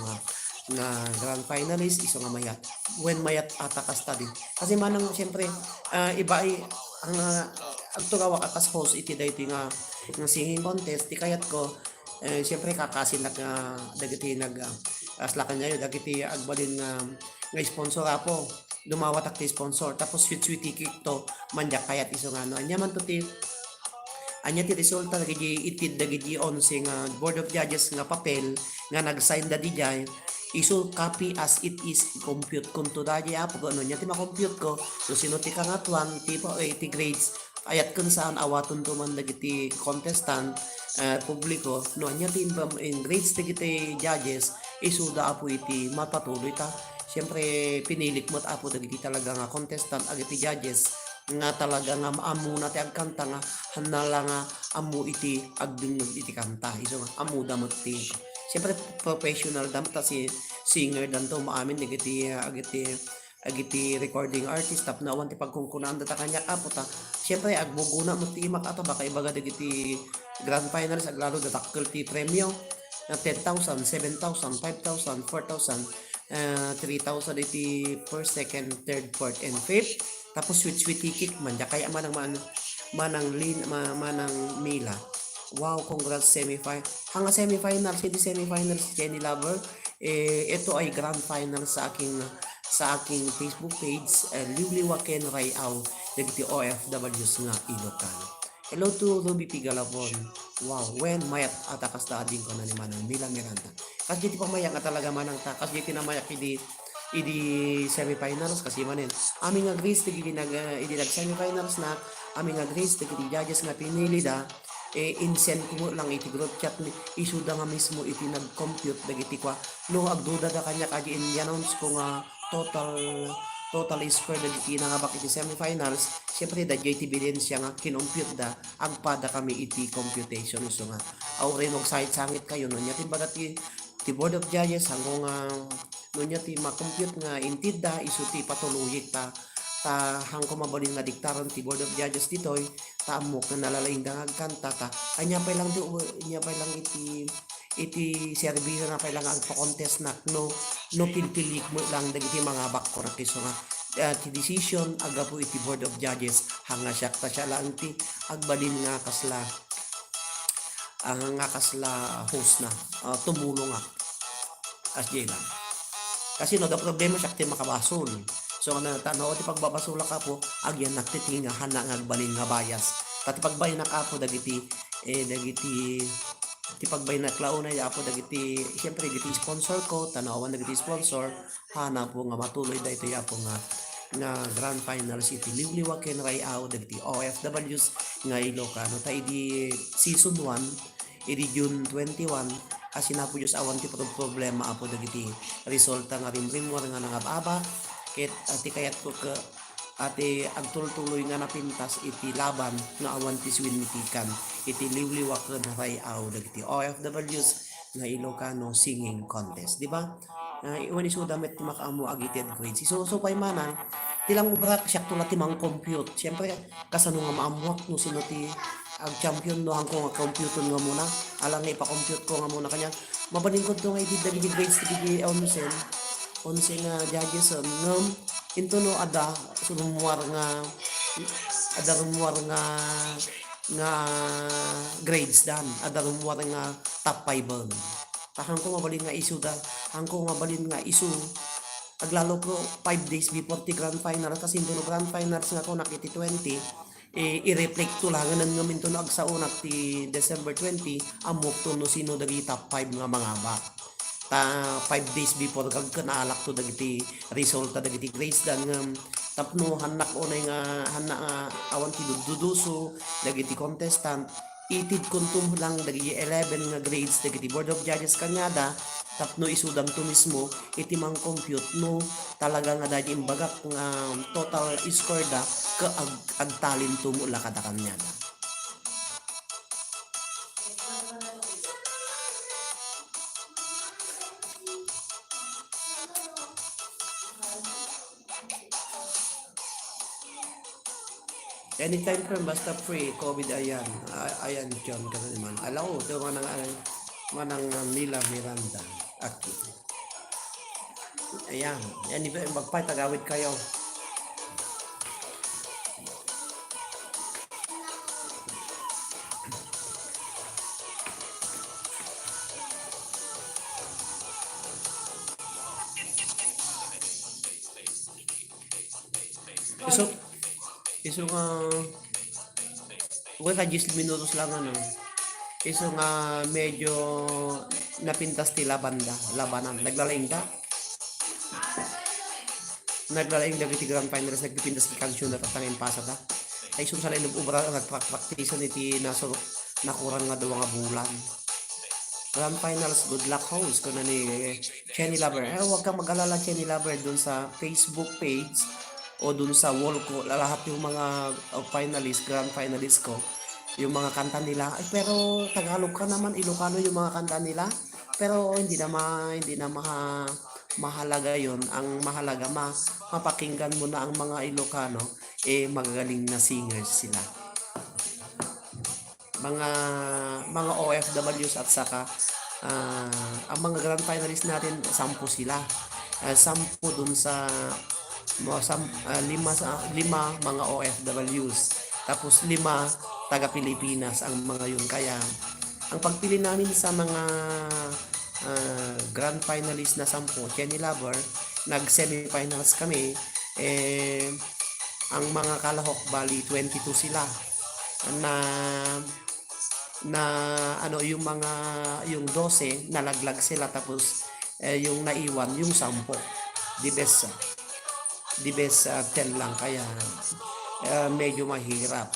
nga grand finalist iso nga mayat when mayat atakas tadi kasi manang siyempre iba ay ang agtugawa akas host iti dayti nga singing contest ti kayat ko siyempre kakasinag nga dagiti asla kanya dagiti agbalin nga sponsor apo dumawatak ti sponsor tapos sweet ticket to manjak kayat iso nga no anya man to anya ti resulta dagiti itid dagiti 11 nga board of judges nga papel nga nag-sign da dijay iso copy as it is compute kunto dadi apo ano nya ti ma-compute ko so sino ti kangatuan ti grades ayat kun saan awaton to man dagiti contestant publiko no anya ti in grades dagiti judges isuda apo iti mapatuloy ta siyempre pinilit mo't apo dagiti talaga nga contestant agiti judges nga talaga nga maamu na ti agkanta nga hanala nga amu iti agdungog iti kanta iso nga amu damot ti siyempre professional damot ta si singer danto maamin agiti recording artist tap na awan ti pagkungkunan data kanya apo ta siyempre agbuguna mo ti imak ato baka ibaga dagiti grand finals aglalo datakkel ti premyo na 10,000 7,000 5,000 4,000 3,000 iti first second third fourth and fifth tapos sweet ticket man ja kaya manang Mila wow congrats semifinals hindi semifinals Jenny Lover ito ay grand final sa aking Facebook page Liwliwaken Rayaw dagiti OFWs nga Ilocano. Hello to Ruby Pigalapon. Wow, when mayat atakas da ading ko na ni Manang Mila Miranda. Kasi di pa mayak nga talaga manang ta. Kasi di mayak idi semifinals kasi manin. Aming nga Grace idi nag semifinals na aming nga Grace dagiti judges nga pinili da insend ko lang iti group chat ni isuda nga mismo iti nag-compute dagiti kwa no agduda da kanya kagi in-announce ko nga total score dagiti na nga bak iti semifinals syempre da JT Bidensya nga kinompute da agpada kami iti computation so nga awre og site sangit kayo no nya timbaga ti board of judges hanggang no nya ti ma-compute nga intid da isu ti patuluyik ta hangko mabalin nga diktaron ti board of judges ditoy taamok na nalalaing dangag kanta ta anya pa lang iti iti serbisyo na kailangan pa-contest na no pilpilik mo lang dagiti mga bakko na kiso nga ti decision aga po iti Board of Judges hanga siya ta siya lang ti agbalin nga kasla ang nga kasla host na tumulong nga kasjay lang kasi no da problema siya ti makabasol so na tanaw ti pagbabasula ka po agyan nagtitinga hana nga agbalin nga bias pati pagbay na ka po dagiti dagiti ti pagbay na klaunay apo dagiti siyempre dagiti sponsor ko tanawan dagiti sponsor hana po nga matuloy da ito apo nga grand finals iti liwliwa ken Rayao dagiti OFWs nga Ilocano ta idi season 1 idi June 21 asin po Diyos awan ti problema apo dagiti resulta nga rimrimwar nga nangababa ket ati kayat ko ka ati agtultuloy nga napintas iti laban nga awan ti swinmitikan iti liwliwa ken Rayao dagiti OFWs nga Ilocano singing contest di ba iwan isu damet ti makaamu agited grades so pay manang tilang ubra siya tula ti mang compute syempre kasano nga maamuak no sino ti ag champion no hangko nga compute nga muna alang nga ipa-compute ko nga muna kanya mabaling ko to nga iti dagiti grades ti onsen nga judges ngam into no ada sumumuar nga grades dan ada rumuar nga top 5 tahang ko mabalin nga isu da hangko nga balin nga isu aglalo ko 5 days before ti grand final kasi into no grand finals nga ko nakiti 20 i-reflect to lang nga minto no agsaonak ti December 20 amok to no sino dagi top 5 nga mga ba ta 5 days before kag kanalak to dagiti resulta dagiti grades dan tapno hanak unay nga hana awan ti duduso dagiti contestant itid kuntum lang dagiti 11 nga grades dagiti Board of Judges kanyada tapno isudam to mismo iti mang compute no talaga nga dadi imbagak nga total score da ka agtalin to mula kada kanyada. Anytime from basta free COVID ayan John ka naman alaw ito manang Nila Miranda aki ayan yan magpay tagawid kayo iso nga ka 10 minutos lang iso nga medyo napintas ti labanan naglalaing dagiti grand finals nagpipintas ti kansyon na tatangin pasa da ay iso sa lain ubra nagpraktisan iti nakuran nga daw nga bulan grand finals good luck host ko na ni Chenny Lover huwag kang mag-alala Chenny Lover dun sa Facebook page o dun sa wall ko lahat yung mga finalist grand finalist ko yung mga kanta nila pero Tagalog ka naman Ilocano yung mga kanta nila pero hindi na mahalaga yon ang mahalaga mapakinggan mo na ang mga Ilocano magagaling na singers sila mga OFWs at saka ang mga grand finalist natin 10 sila 10 dun sa lima mga OFWs tapos 5 taga Pilipinas ang mga yun kaya ang pagpili namin sa mga grand finalist na 10 Chenny Lover nag semifinals kami ang mga kalahok bali 22 sila na yung 12 nalaglag sila tapos yung naiwan yung 10 the best 10 lang kaya medyo mahirap